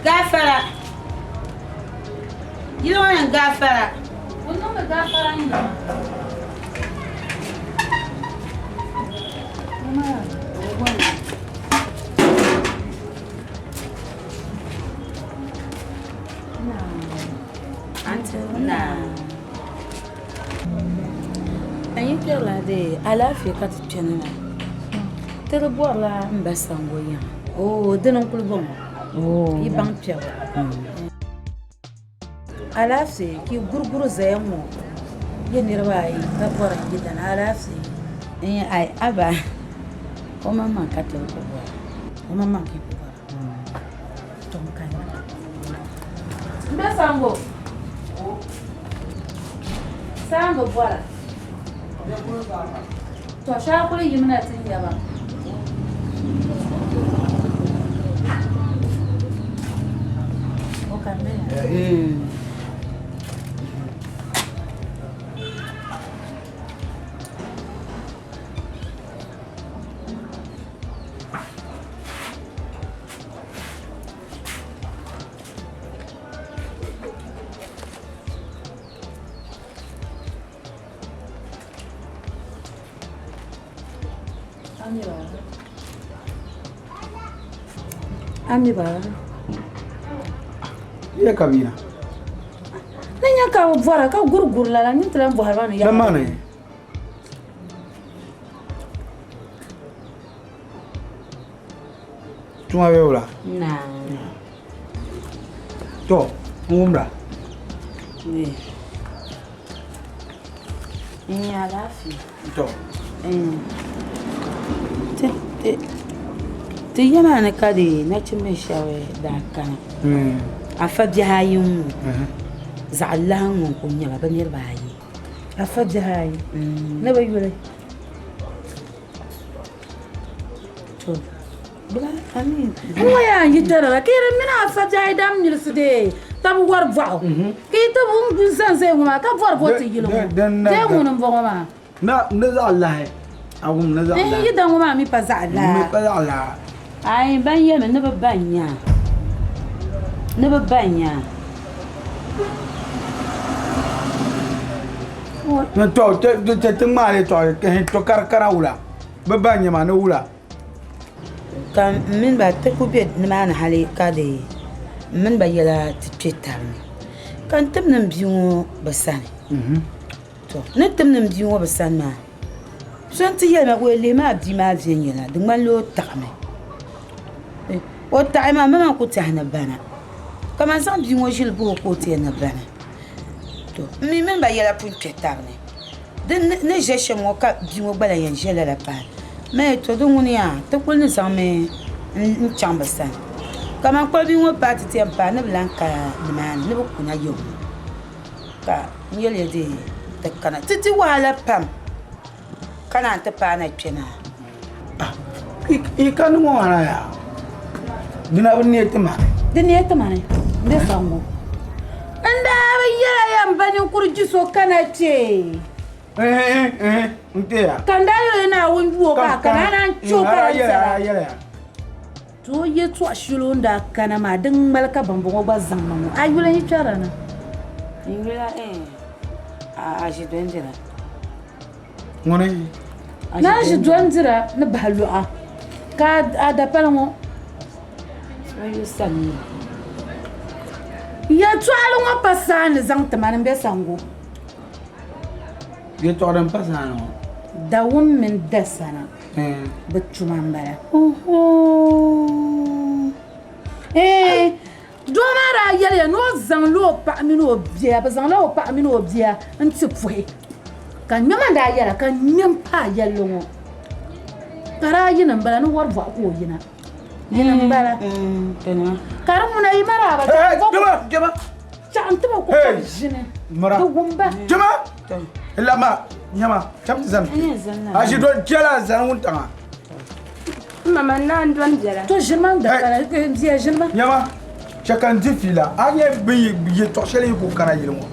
gafara yi wannan gafara wannan ba gafara ne an yi kira da alafi ka tafiya nuna ta rabuwar la mbasan goyon o dinan kulbon i bang piaw alafse ki gurguru zayamo ye nirwa yi ta bora gidan alafse ai aba o mama ka te ko bo o mama ki ko to kan sango bora to sha kuri yimna tin yaba Ami ba? Iya kabina. Nanya ka bora ka gurgur la ni tram bora bana ya. Mana? Tuma be wala? Na. To, ngumra. Oui. Ni alafi. To. Te yana na kade na ci mai shawe da kana. Afa bihayin za'allan mun kunya ba ne ba yi. Afa bihayi. Na bai yure. To. Bula amin. Waya yi dara kire mina afa bihayi dam nilsu de. Tabu war vao. Ki tabu san sai kuma ka var ko ti gilo. Je mun bon ma. Na za'allah. Agum na za'allah. Yi dan ma mi pa za'allah. Mi pa za'allah. Ai ban yana na babanya. Na babanya. No te male to karkara wula. Baba nyama no wula. Kan min ba ta kubet ni ma na hali ka de min ba yala ti tamni. Kan tim nan biyo basani. To ne tim nan biyo basani ma. Son ti yala ko le ma bi ma bi yala de man lo takme. O taima mama ko tahna bana. Kama san biyo jil bo ko ti na bana. To mi min ba yala pu tamni. De ne je chez moi ka biyo bala yan jela la pa. Mais to do ngoni ya to kul ni samme chamba san kama ko bi mo party tempa na blanca ni man ni ko na yo ka nyele de te kana titi wala pam kana ta pa na pena I kan mo ana ya dina woni tema nde sango anda ba yala yan bani kurji so kana ce nteya kanda yo na wonwo ka kana nan choka ya to ye to ashilo nda kana ma din malka bambo ba zanna mu ayula yi chara na ingila a ji dondira ngone na ji dondira na balu'a ka ada palmo ayo sami ya to alwa pasane zang tamanin be sango ye to dan pasano dawum min dasana butchuman bara domara yele no zang lo pa mi no bia ba zang lo pa mi no bia nti pwe kan nyama da yara kan nyam pa yelo ngo kara yina mbala no war va ko yina mbala kara muna yi mara ba jama chanta ba ko jine mara gumba jama lama nyama cham zan aji do jela zan wuntanga mama nan don jela to jema da kara dia jema nyama chakan difila anye bi to shele ko kana yilmo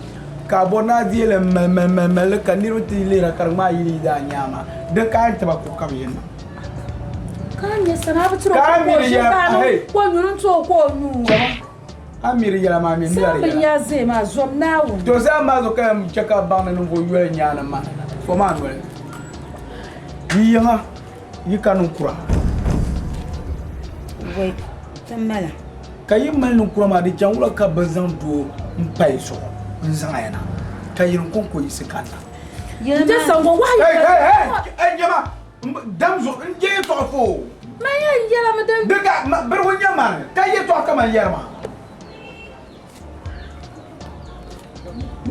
ka bona diele mel kaniro tilira karma yili da nyama de ka ta ba ko kam yin kan ya sana ba tro ko nyun to ko nu amiri yala ma mi ndari yala ya ze ma zom nawo to za ma zo kam chaka ba na no yule nyana ma fo ma no yi yanga yi kanu kura wai tamala kayi malin kura ma di jangula ka bazan do mpai so nzanga yana kayin konko isikana je sango wa hey jama damzo nje to fo ma yala ma dan daga ber wonya man kayi to kama yerma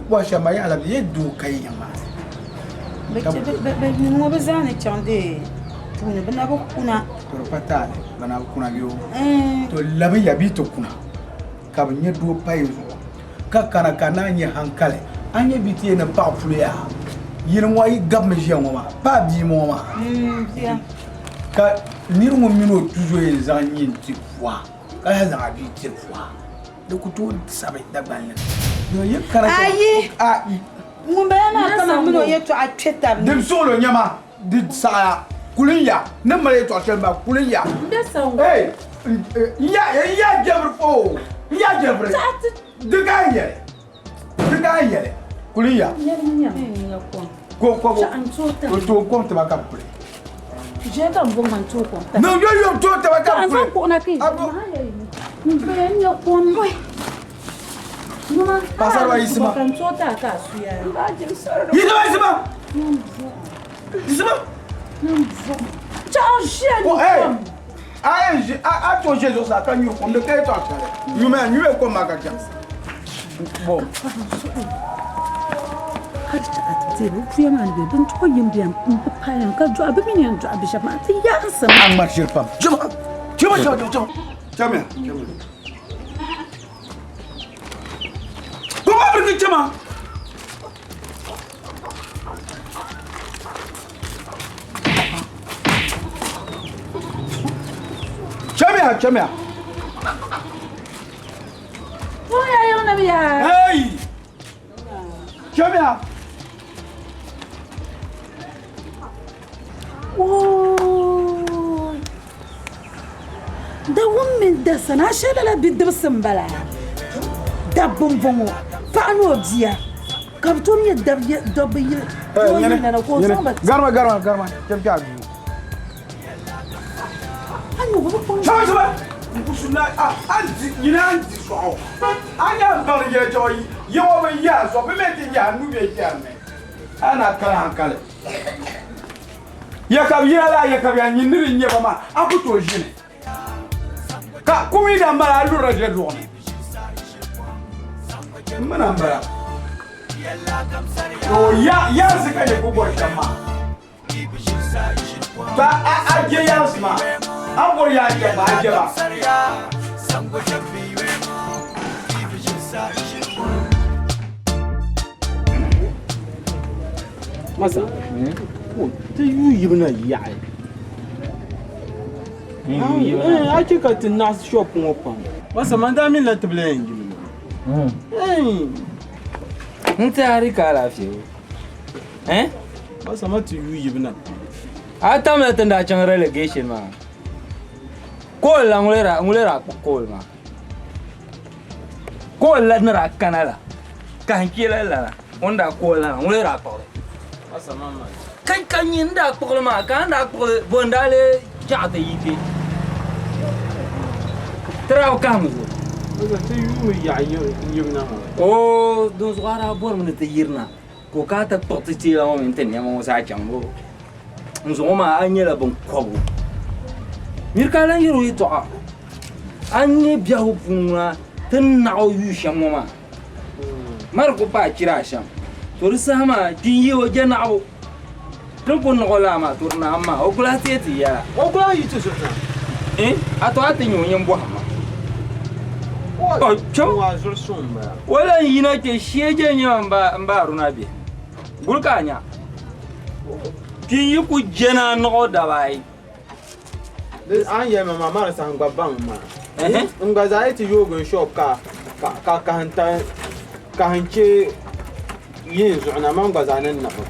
wa shama ya ala yedu kayi yama be mo bazane chande tuna bana ko kuna to patale bana kuna biyo to labi ya bito kuna ka banye do payizo ka kana kana nye hankale anye biti na pa fuya yin mo yi gabme jengo ma pa bi mo ma ka niru mo mino toujours les anyin ti fois ka ya za bi ti fois de ko to sabe da balle no ye kara ayi ngumba na kama mino yeto a cheta dim solo nyama di sa kulinya ne mare to selma kulinya hey ya jabr fo ya jabr diga yele kulinya ko to ko te baka kule je da mbon man to ko no yo to te baka kule ko na ki ni ko mo pasar wa isma kan to ta ka suya isma ciao chien oh hey a to Jesus la kan you from the kai to akare you man you ko magaja bon hajta atete bu ma be don to yin biyan pa yan ka jo abi min yan jo abi shama ti ya san an marshal pam jama Como abrir chama? Chama. Oi, aí eu não me Hey! Chama. Oh. The woman doesn't actually be the symbol. Da bonbon. Pa no dia. كابتن يدبي أنا كون صامت garma kem ka du Chama Busuna anti yina anti so anya bar ye joy ye wo be ya so be meti ya nu be ya me ana kala hankale ya ka ya nyiniri nye ba ma akuto jine ka kumi da mbara lu raje do mana mbara oh ya zika ye kubo shama ba aje yasma abor ya ke ba aje ba masa ta yibna yayi ake ka tinna shop ngopam masa manda min la table ngimi nta hari ka lafiya masa matu yibna ata me tanda chan relegation ma kol la ngulera kol ma kol la nara kanala kan kila la onda kol la ngulera kol masa mama kan yin da kol ma kan da kol bondale jata yipe traw kamuzo ta yu ya yibna o do zwara bor mun ta yirna ko ka ta potiti la mo menten ya mo sa chambo nzoma anyela bon kwabo mirkala yiro ito anye biaho punwa tan nawo yu shamoma marko pa kira sham to risama din yi waje nawo tun kun ngola ma turna amma o kula tete ya o kula yito sota ato atenyo nyembo amma o cho wa zulsumba wala yina ke sheje nyamba runabe gulkanya kin yi ku jena no dabai an yi mama mara san gbaban ma nga za iti yogun shop ka hance yin zuwa man gbaza nan na ba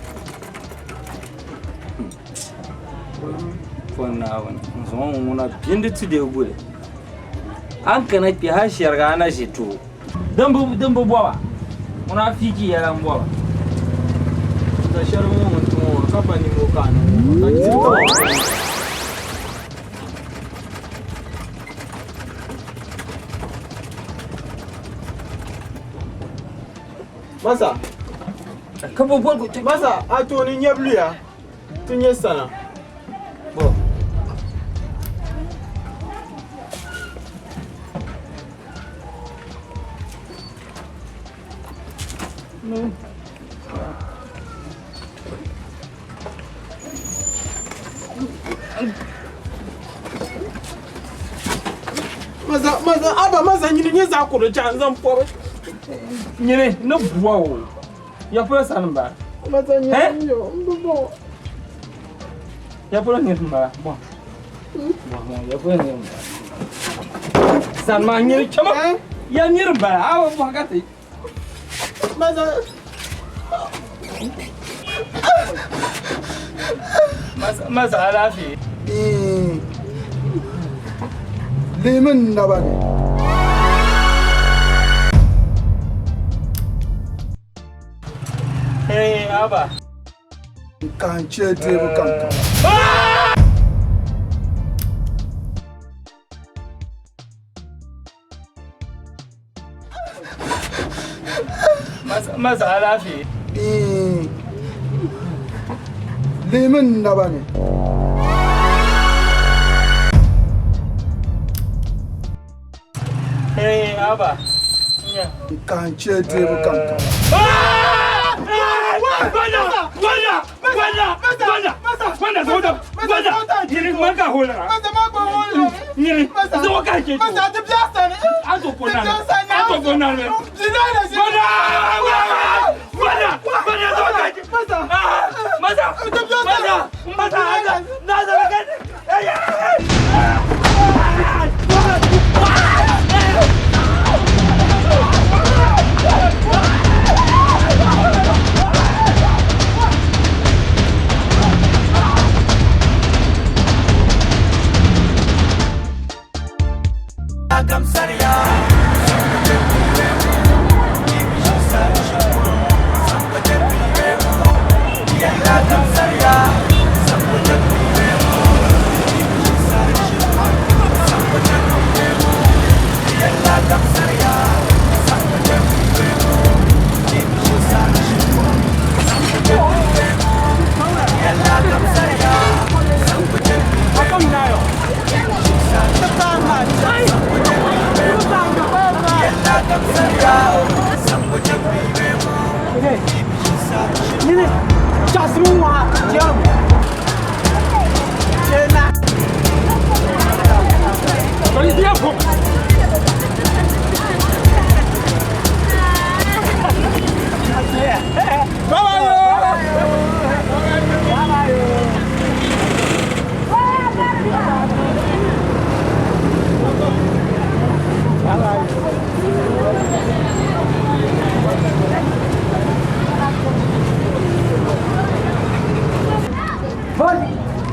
fonna wani zuwa muna bindi tu da gure an kana ki hashiyar gana shi to dan bu bawa muna fiki yaran bawa da sharmu mutum kabani mo kana masa kabo bol masa ato ni nyablu ya tunye sana bo maza nyini za ko da can zan fo nyini na buwa wo ya fo san ba maza nyini yo mbo ya fo nyini ba bo ya fo nyini san ma nyini chama ya nyini ba awo bo hakati maza alafi lemin na bane aba kan ce tebu kanka maza alafi lemin na bane aba kan ce tebu kanka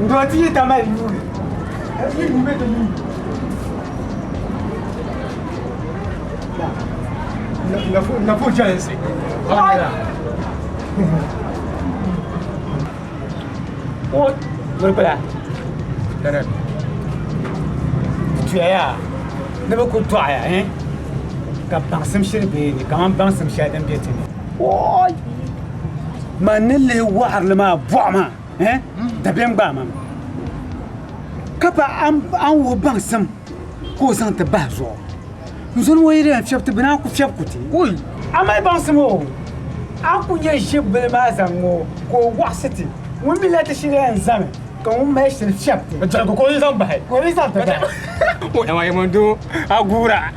Ndoti tamai yule. Hadi nimeto yule. Nafu chance. Oh, berapa? Tara. Tuaya. Nebe ko tuaya, hein? Ka bangsam shirbe ni, kaman bangsam shadan betini. Oh. Manille war lama buama, hein? Dabem ba mam. Kapa an wo bangsam ko san ta bazo. Nous allons aller à fiap te bena ku fiap kuti. Oui. Amay bangsam o. Aku ye shibbe ma zango ko wasiti. Wumi la ta shirya zame. Kan wumi mai shirya fiap. Ba ko ko zan ba. Ko zan ta ba. O ya mai mondo agura.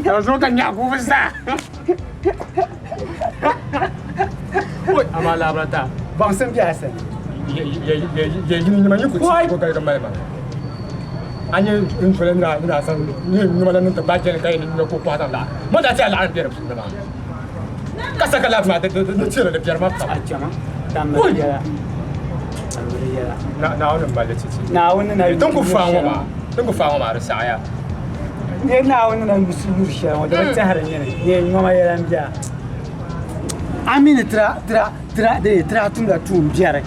Ya zo kan ya ku bisa. Oi, amala brata. Bangsam biasa. Ya ni ma yuko ko ka mai ba. Anya in fere na san ni ma nan ta ba ke kai ni ko ko ta la. Mo da ta la an biyar sun da ba. Kasa kala ma da cire da biyar ma fa. Ajama. Tamariya. Na wannan ba da cici. Na wannan na don ku fawo ma. Don ku fawo ma da saya. Ne na wannan na musulmi shi wanda ta haran ne ngoma yaran ja. Amina tra tun da tun biyar.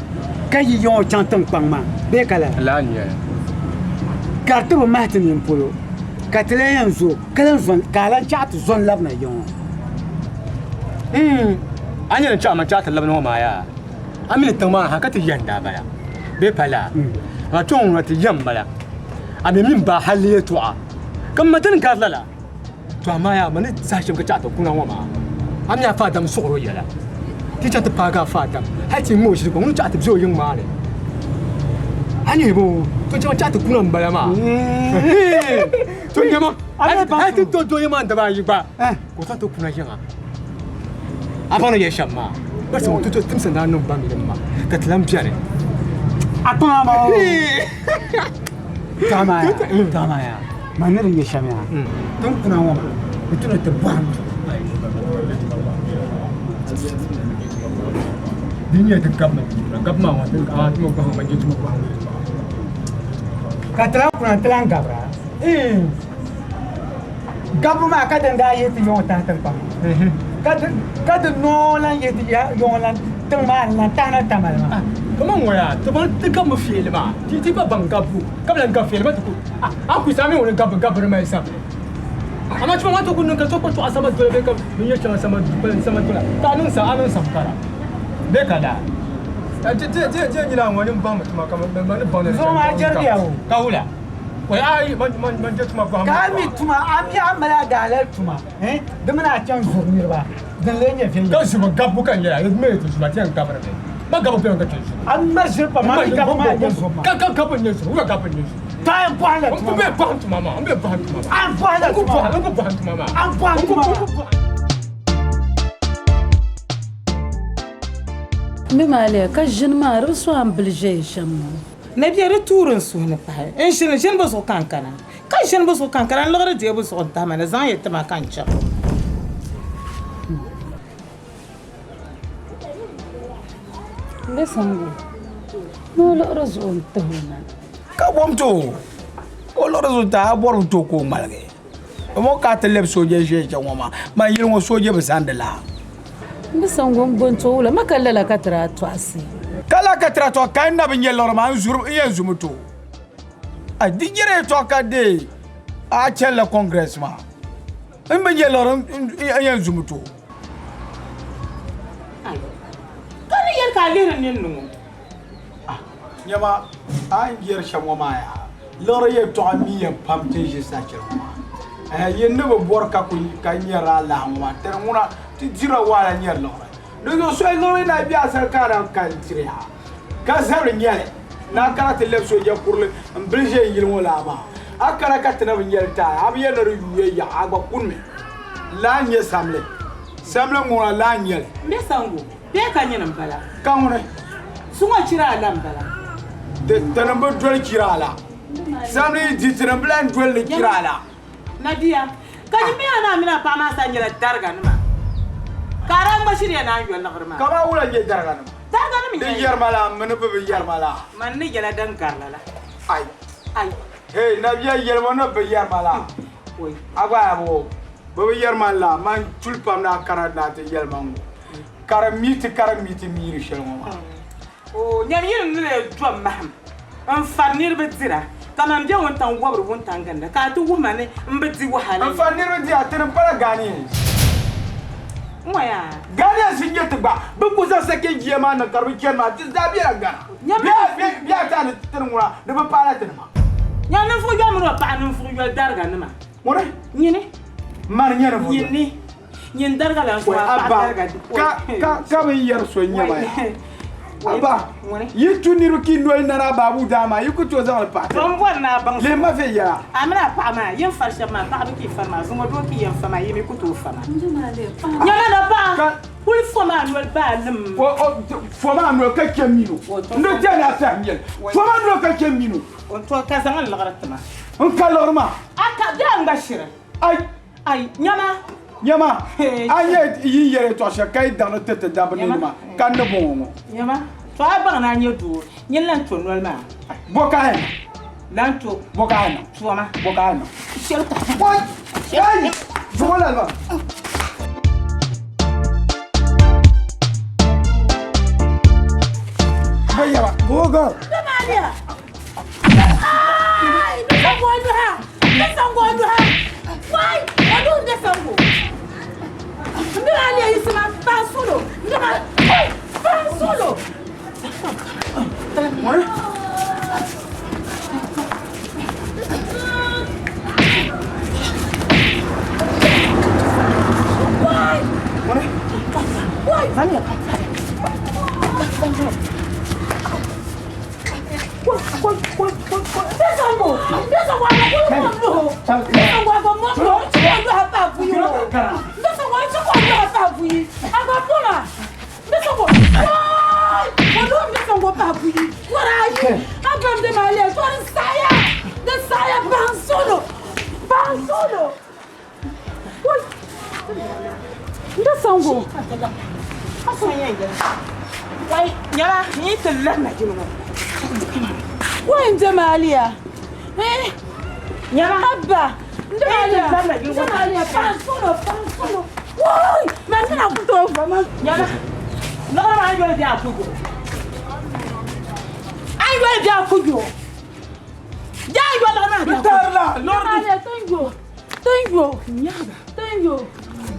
Kai yon chantan pangma. Be kala. La nya. Kartu ba matin yin polo. Katele yanzu kalan zon kalan chat zon labna yon. Anya cha ma cha ta labna ma ya. Amina tama ha ka ta yanda baya. Be pala. A ton wa ta yambala. Abi min ba haliye to a. Kan matan ka lala. To amma ya mani sashin ka cha ta kuna wa ma. Amya fa dam so ro yala. Ti cha ta pa ga fa dam. Hai ti mo shi ko mun cha ta zo yin ma ne. Anya bo to cha ta kuna mbala ma. To nyama. Hai ti to yama da ba yi ba. Ko ta to kuna yin a. Apa na ye shamma. Bas mo to tim san da non ba mi ma. Ka tlam piare. Apa ma. Tama ya. Mana ye shamya. Don kuna wa. Itu na ta ba. Dinya ta gamma. Gamma wa ta mo ba ma je mo ba. Ka tlam kuna tlam gabra. Gabma ka dan da ye ti yon ta ta pa. Kada nolan yeti ya yolan teman lan tanah tamal ma. Kamu ngoya, teman tegak mufil ma. Tiba bang gabu, kabelan gafil ma tu. Aku sami orang gabu ramai sam. Ama cuma tu kunun kerja tu asam tu lebih kam. Dunia cuma sama tu lah. Tanun sa kara. Bekada. Dia ni lah orang bang cuma kamu mana bang. Zo ajar dia. Kau lah. Wai ai man dia cuma bang. Kami cuma amya amala dalal cuma. Demana cang zurmir ba. Dan lenya fin. Kau cuma gabu kan ya. Itu tu cuma tiang gabu ni. Mak gabu piang kecil. Amma siapa mana gabu ma dia zurma. Kau gabu ni zurma, gabu ni. Tahu puan lah. Aku bebang tu mama, aku bebang tu mama. Puan lah. Aku puan tu mama. Puan tu mama. Memale ka jeune ma reço am belge chammo. Na biya retourn so na pa. En jeune ba so kankana. Ka jeune ba so kankana lagara je ba so ta mana zan yetta ma kancha. Lesango. No lo reço on tahuna. Ka bom to. O lo resulta bor to ko malge. Mo ka teleb soje je jangoma. Ma yirmo soje ba sandala. Bisango mbonto wala makalla la katra to asi. Kala katra to kan na bin yelor ma nzuru yen zumuto. A digere to ka de a chella congressman. In bin yelor yen zumuto. Kan yer ka lera nenu. Nyama an yer shamwa maya. Lora ye to ami ye pamte je sa chema. Ye ne bo bor ka ku ka nyera la wa termuna ti jira wala nyer lora. Do so lora na bi asar kara kan tire ha. Ka sabre nyele. Na kara te lep so je pour le mbreje yil wala ba. Akara ka tena nyel ta. Abi ye na ruwe ya agba kunme. La nye samle. Samle ngona la nyele. Me sango. Be ka nyena mbala. Ka ngone. Sunga chira ala mbala. De tanamba dol kirala. Samle di tanamba dol kirala. Nadia, kan me ana mina pa ma sa nyela darga numa. Karam bashir ya na yo na garma. Kama wala je darga numa. Darga numa. De yarmala man be yarmala. Man ni jela dan karla la. Ay. Ay. Hey, na biya yarmana be yarmala. Oui. Aba abo. Be yarmala man tulpam na karada te yarmango. Karamiti miri shelmo. Oh, nyam yin ne drum maham. An farnir be zira. Kama mbia won tan wobro won tan ganda ka to wumane mbeti wahala an faniro di atere para gani moya gani sinye tba bu ko sa sake jema na karbi kema ti zabira gana biya ta ne tenwa ne ba para tenma nya ne fu yamro pa ne fu yo darga ne ma mona nyine mar nyane fu nyine nyin darga la ko pa darga ka be yer so nyama ya Aba, yitu niru ki noy nana babu dama yiku to za pa. Bon na bang. Le ma fe ya. Amna pa ma yin farsha ma ta bi ki farma zuma do ki yin fama yimi ku to fama. Nyama na pa. Kul foma no ba lim. Foma no ka kemino. Ndo jana ta nyel. Foma no ka kemino. On to ka san la garatma. On ka lorma. Aka da ngashira. Ay nyama. Nyama, anye yi yere to sha kai dans le tête d'abonnement kan ne bon. Nyama, to aba na anye du. Nyen lan to no ma. Boka hen. Lan to boka hen. Tuama. Boka hen. Shelta. What? Ay! Voilà là. Bayaba, gogo. Damalia. Ay, no go ha. No go ha. Why? I don't desango. Ndali ayisima pa solo. Ndama pa solo. Moi. Why? Why? Vania. Desango. Why, Yara, you need to learn that you know. Why in Jamalia? Eh? Yara, Abba. Jamalia, follow. Why? Man, I'm going to over. Yara, no, I'm going to have to go. I'm going to have to go. Thank you.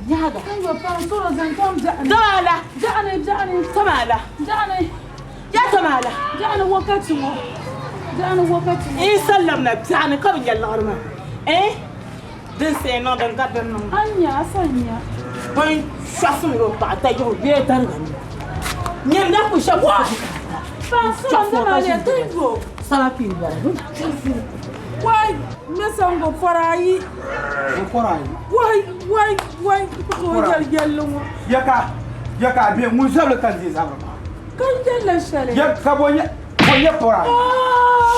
Nyaga. Pansolo zankom Dala. Jani. Tamala. Ya tamala. Jani wakati mo. Sallamna jani kam yallarma. Den se no dan gadan no. Anya sanya. Boy shafun ro pa ta yo be tan. Nyem da ku shawa. Pansolo zamale tingo. Salapi ba. Why? Mesango forai. Why? Yaka be musable kan di sabra. Kan jalla shale. Yaka bonya pora.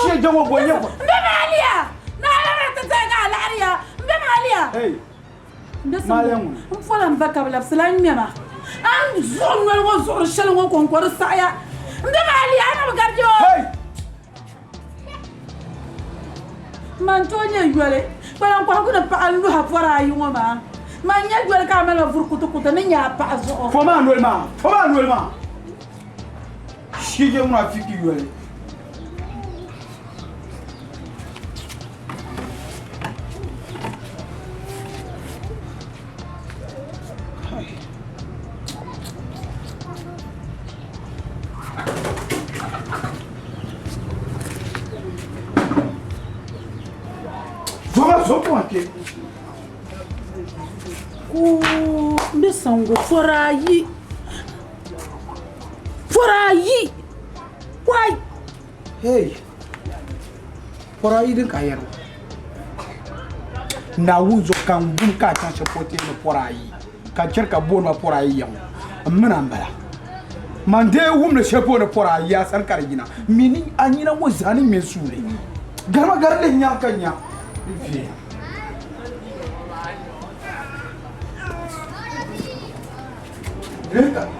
She jongo bonya. Ndamalia. Na la ta ga laria. Ndamalia. Hey. Ndamalia. Mfola mbaka bla fsalan mema. An zon no zo shale ngo konkor saya. Ndamalia ana magarjo. Hey. Mantonya yole. Bala ko hakuna pa alu ha fora ayuma ma. Man ya gwal ka mala furkutu kuta ne nya pa zo. Foma nolma. Shige mu afiki yole. Mbisango forayi. Why? Hey. Forayi din kayar. Na wuzo kan bun ka tan se pote no forayi. Ka cerka bona forayi yam. Amana mbala. Mande wumle se bona forayi ya san kargina. Mini anyina mo zani mesule. Garma garle nya kanya. Vie. Viens,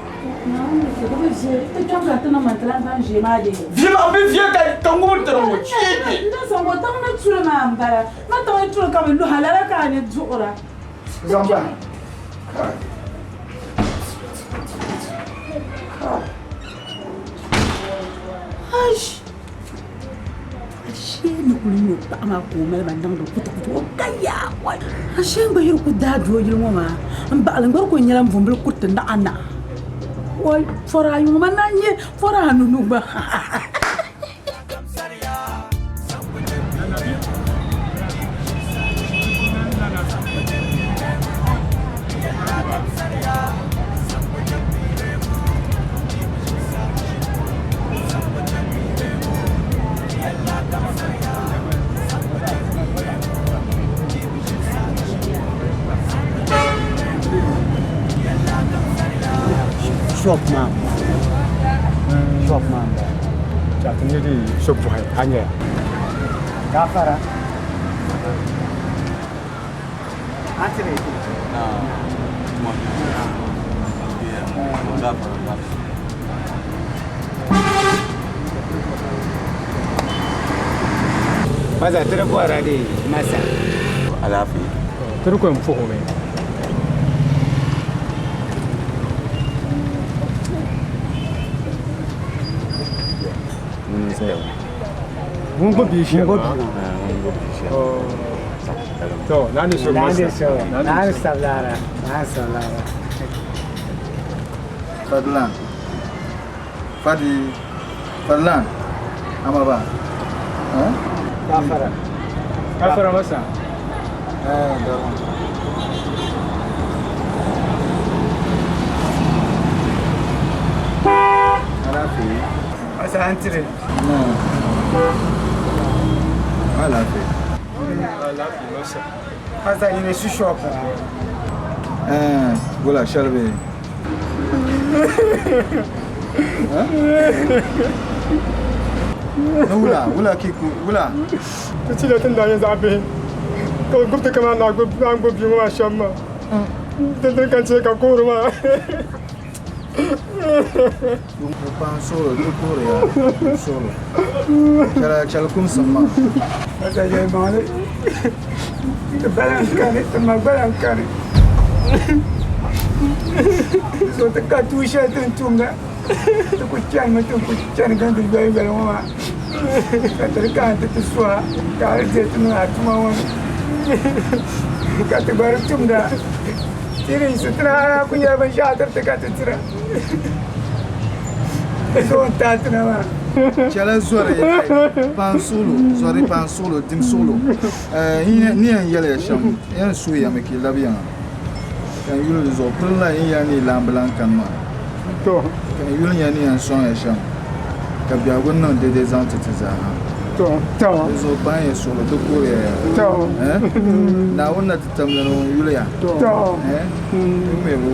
Ni kulino ba ma ko mel ban dang do kutu kaya wai ashen ba yir ku da do yir mama an ba alan ko nyalam vumbul kutu nda ana wai fora yu man nanye fora nunu ba shop man. Jatuhnya di shop buhay hanya. Gafara. Antri. Masa terus ada di masa. Alafi. Terus kau yang fuh ni. Mungo bisha. Oh. So, nani so. Nani sablara. Fadlan. Ama ba? Kafara masa. Darum. Alafi. Masa antri. Alafi masa. Masa ini su shop. Voilà, Shalbe. Wula kiku, wula. Kecil tenda yang zabe. Kalau gupta kemana aku biung macam mana? Tenda kan saya kau rumah. Pan solo, tu ya. Solo. Cara kum sama. Ada yang mana? Balang kari. So dekat tu saya tentu enggak. Tu kucing kan tu bayi mama. Kata kan tu suah. Kalau dia tu nak mau. Kata baru cum dah. Jadi setelah aku ya bersyadar dekat tu. So tak nama. Chala zore pan solo dim solo. Ni yele sham. Yan suya me ki labiyan. Kan yulu zo pula yani lambalan kan ma. To. Kan yulu yani an son ya sham. Ka biya gonnan de des entités ha. To. Zo ban ya solo to ko ya. To. Na wonna titamna no yulu ya. To. Me wo.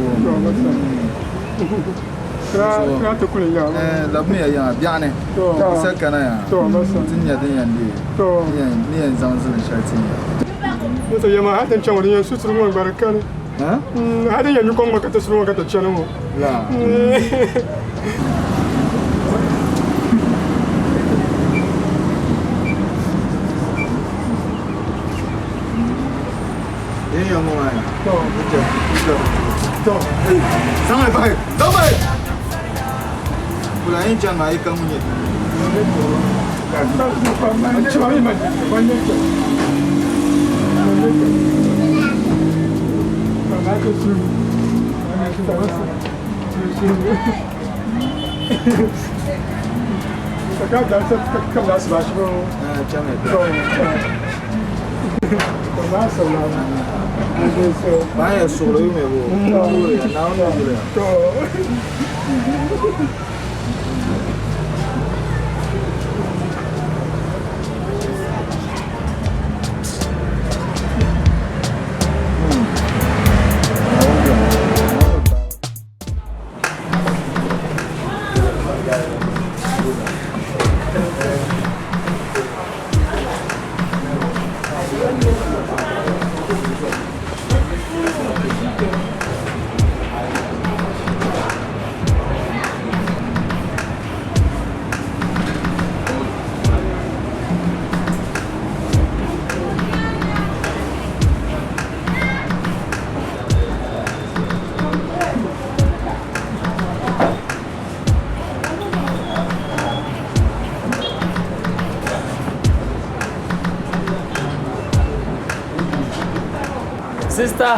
Kira tu kulit ya. Labmi ya biane. Isa kana ya. Tinya di. Ni yan zanzu na shati. Masa yama hadan can wani su tsuru barka ne. Hadan yanyu kon maka ta tsuru maka ta can mu. La. yang mau ai. Tuh, tuh. Hei, sangat baik. Sampai. Pula ini jangan ai kamu ni. Banyak solo ini bu. Sister,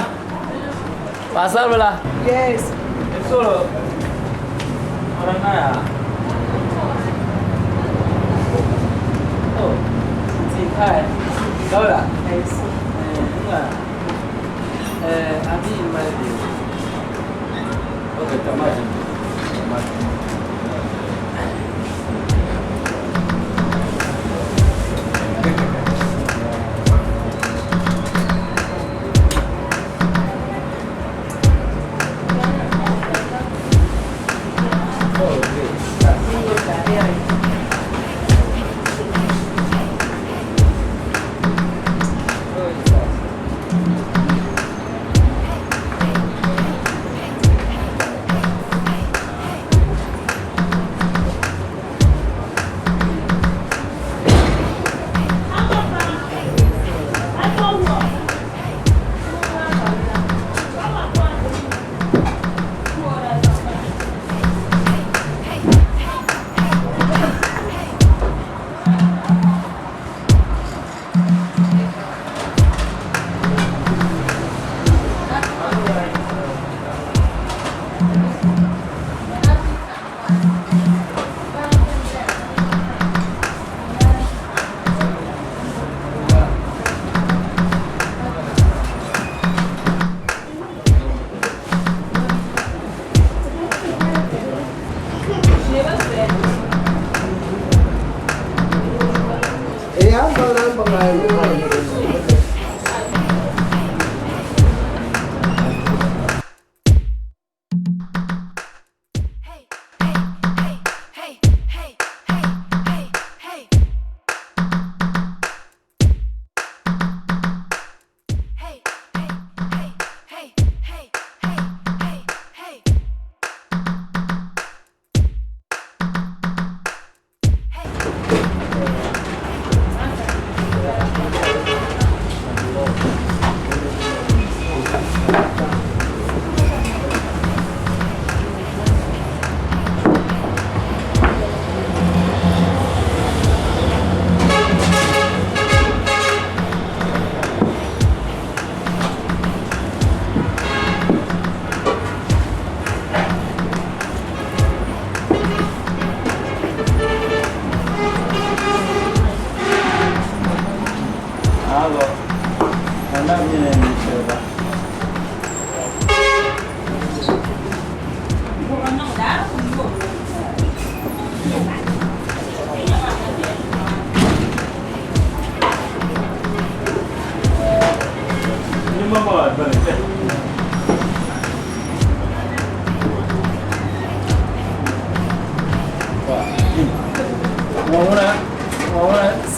pasármela. Yes. Es solo. Ahora nada. Oh, sí, hi. Laura. Yes. A mí me ok, tomate.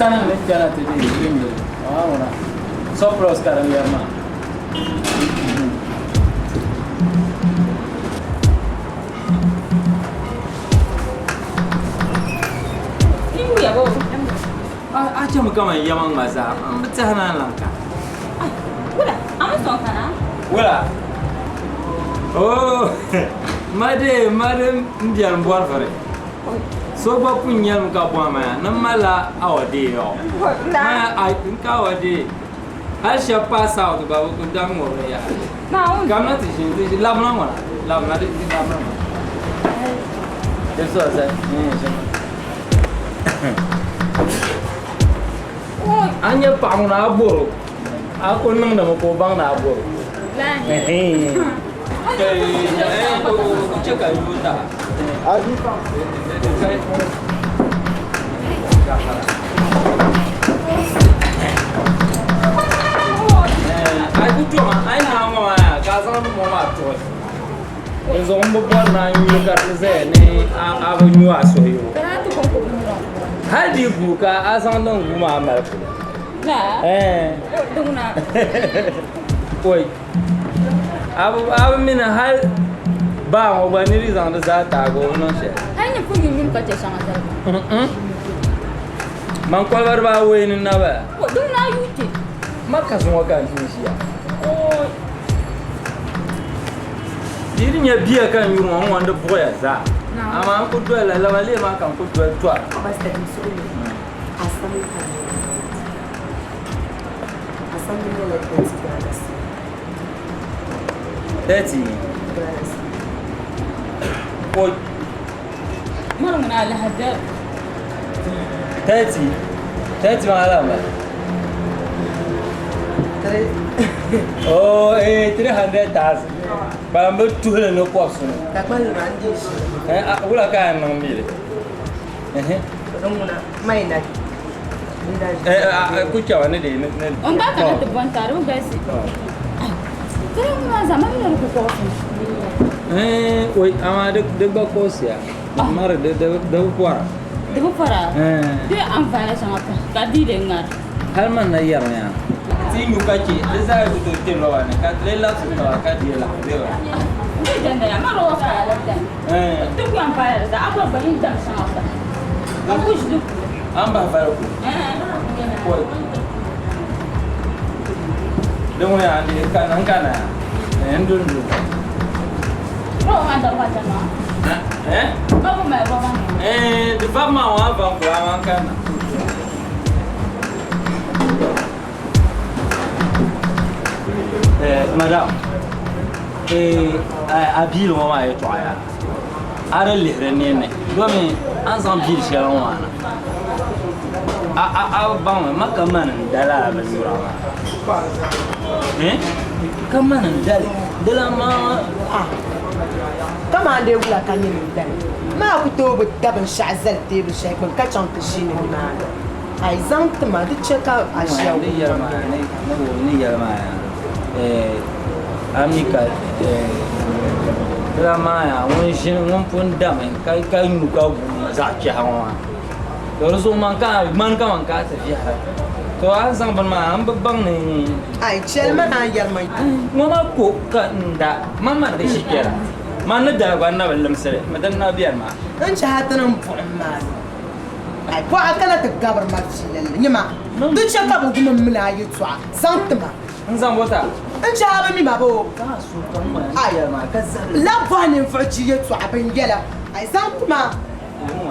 Sana le jana te di rimbe. Ora. Sopra Oscar mi arma. Ibu ya, Bu. Aja mo kama yamang maza. Am tsana lang ka. Udah, kamu sok Voilà. Oh, madame m'bian boire fare. So ba punyam ka bwama na mala awade yo. Na ai ka awade. Al sha pass out ba ko dam mo ya. Na kam na ti labna mo. Labna de labna. Eso sa. Anya pang na boro. Ako nang na ko bang na boro. Cek aja bunda. Aku cuma, aku nama kasar mama tuh. Zombo buat nanya karena saya ni aku nyuas soyo. Hadi buka asal dong rumah amal. Nah. Tunggu nak. Oi. Abu mina hal ba wa ni rizan da za ta go non she. Hanya pun yun ka te sanga da. Man kwalbar ba we ni na ba. Ko dun na yuti. Maka sun wa kan tin shi ya. Oh. Diri nya biya kan yu mo wanda boya za. Ama an ku do la wale ma kan ku do to. Basta din so ni. Asam ka. Asam ni la tesi galas. 30. Oi. Mara من على هذا 30 معلم. Oh, 300,000. Balam betul no kos. Tak malu mandi. Aku lah kan nang mili. Main lagi. Aku cawan ni. On ba kana tebantar o gasi. Kaya mo zaman na ko ko. Oi, ama de ba kos ya. Mar de puara. De puara. De an fala sama ka di de ngar. Hal man na yar ya. Tingu kaci, leza itu telo ane. Kat lela sudah kat dia lah. Ni janda ya maro fa la dan. Tu ku an fala da apa bayin dan sama ta. Aku sudah. Amba fala ku. Oi. Demo ya andi kanan kana. Endun du. Ro anda wajan ma. Babu mai ro ma. De fama wa ba ku aman kana. Madame, abil mama ya toya. Ara lihre ne. Domin an san bil sharan wana. Ban maka manan dala ba sura ma. Kamanan dala ma Kama ande wula kan yin dan. Ma ku to bu gaban sha'zal te bu shay ban ka chan ta shine ma. Ai zan ta ma da cheka a shiya. Ni yarma ni yarma. Amika drama ya won shin won pun dam kai nu ka za ki hawa to so man ka ta fi ha to an san ban ma an babban ne ai chel ma na yar mai mama ko ka nda mama da shi kera man da ga na ballam sare madan na biyar ma an ci hatanan fu ma ai ko akala ta gabar ma ci lalle ni ma duk shaka bu kuma muna yi tsuwa santuma Nzam bota. Ncha ba mi babo. Ka su kan ma. Aya ma ka zan. La bani faji ya tu abin gela. Ai san kuma.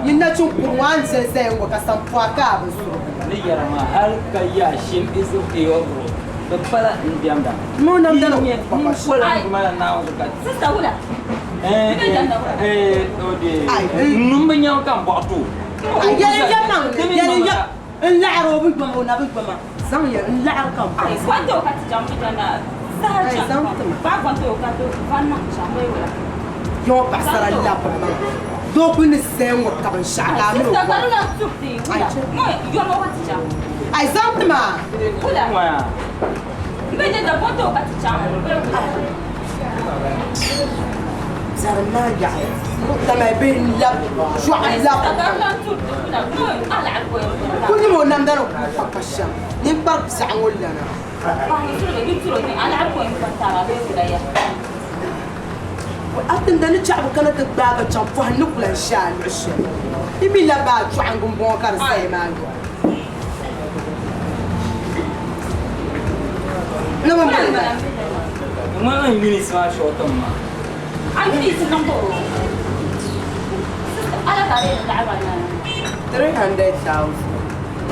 Yin na cin kurwan sai sai ngo ka san fa ka ba su. Ni yara ma har ka ya shin isu iyo bro. Da fara in biam da. Mu nam da no. Papa shi. Kuma na wa ka. Sista wula. Odi. Numba nyaw kan bo to. Ai ya man. Ya. In la'aro bi ba na bi ba ma. Zan ya in la'ar kan. Ai kwanta ka ti jamu jana. Sa chan. Ba kwanta ka to fan ma chambe wala. Yo pasara la pa ma. Do bin sen wo ka ban shaka mi. Sista ka na tukti. Mo yo mo ti jamu. Ai zan ma. Wala. Mbe da kwanta ka ti jamu. زرنا جاي تما بين لب شو على لب كل ما نام دارو فكشة نبغى ساعة ولا أنا وأنت ده نشعب كانت تبغى تشوفها نقول الشان عشان يبي لا بعد شو عنكم بوكر زي ما عنده نعم Mana Yunis ma short ma. Yunis number. Ala kare da abana. 300,000.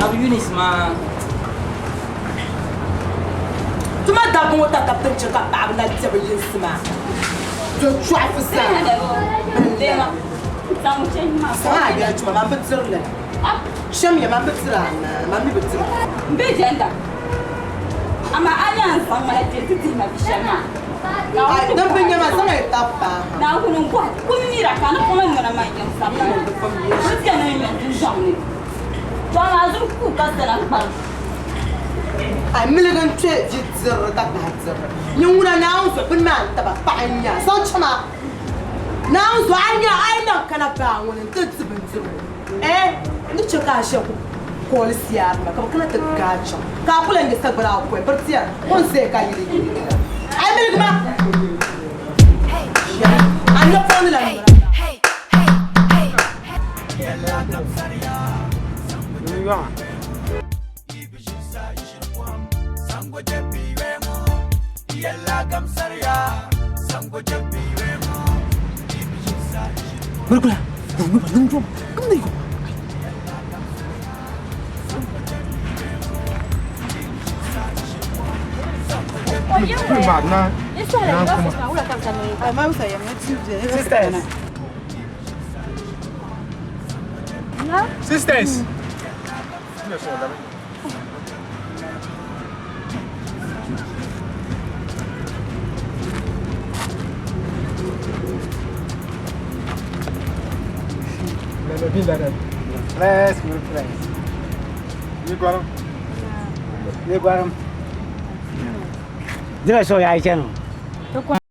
Abu Yunis ma. Tuma da bon ta ta tin chika ba abna tiba yinsima. To chwa fusa. Dema. Samu chen ma. Sa ya chuma ma bitirle. Sham ya ma bitira ma mi bitira. Mbe jenda. Ama alliance on my identity ma bishama. Ai dan bin yama sama ya tappa. Na kunun kwa kun ni ra kana kuma ngana ma yan sa. Rutia na mi tun jamni. To na zu ku ka sala ba. Ai miligan twe jitzir ta ba tsir. Nyuna na un so bin ma ta ba pa anya. So chama. Na un so anya ai na kana ba wani tsibin tsibin. Ni chaka shaku. Policiar, mas como que não tem gacho? Capula ainda está bravo, pois, partia, onde você cai de ai, me liga, anda fone lá, Sisters. Let's go, friends. You got him? You got him? Dila so ya channel.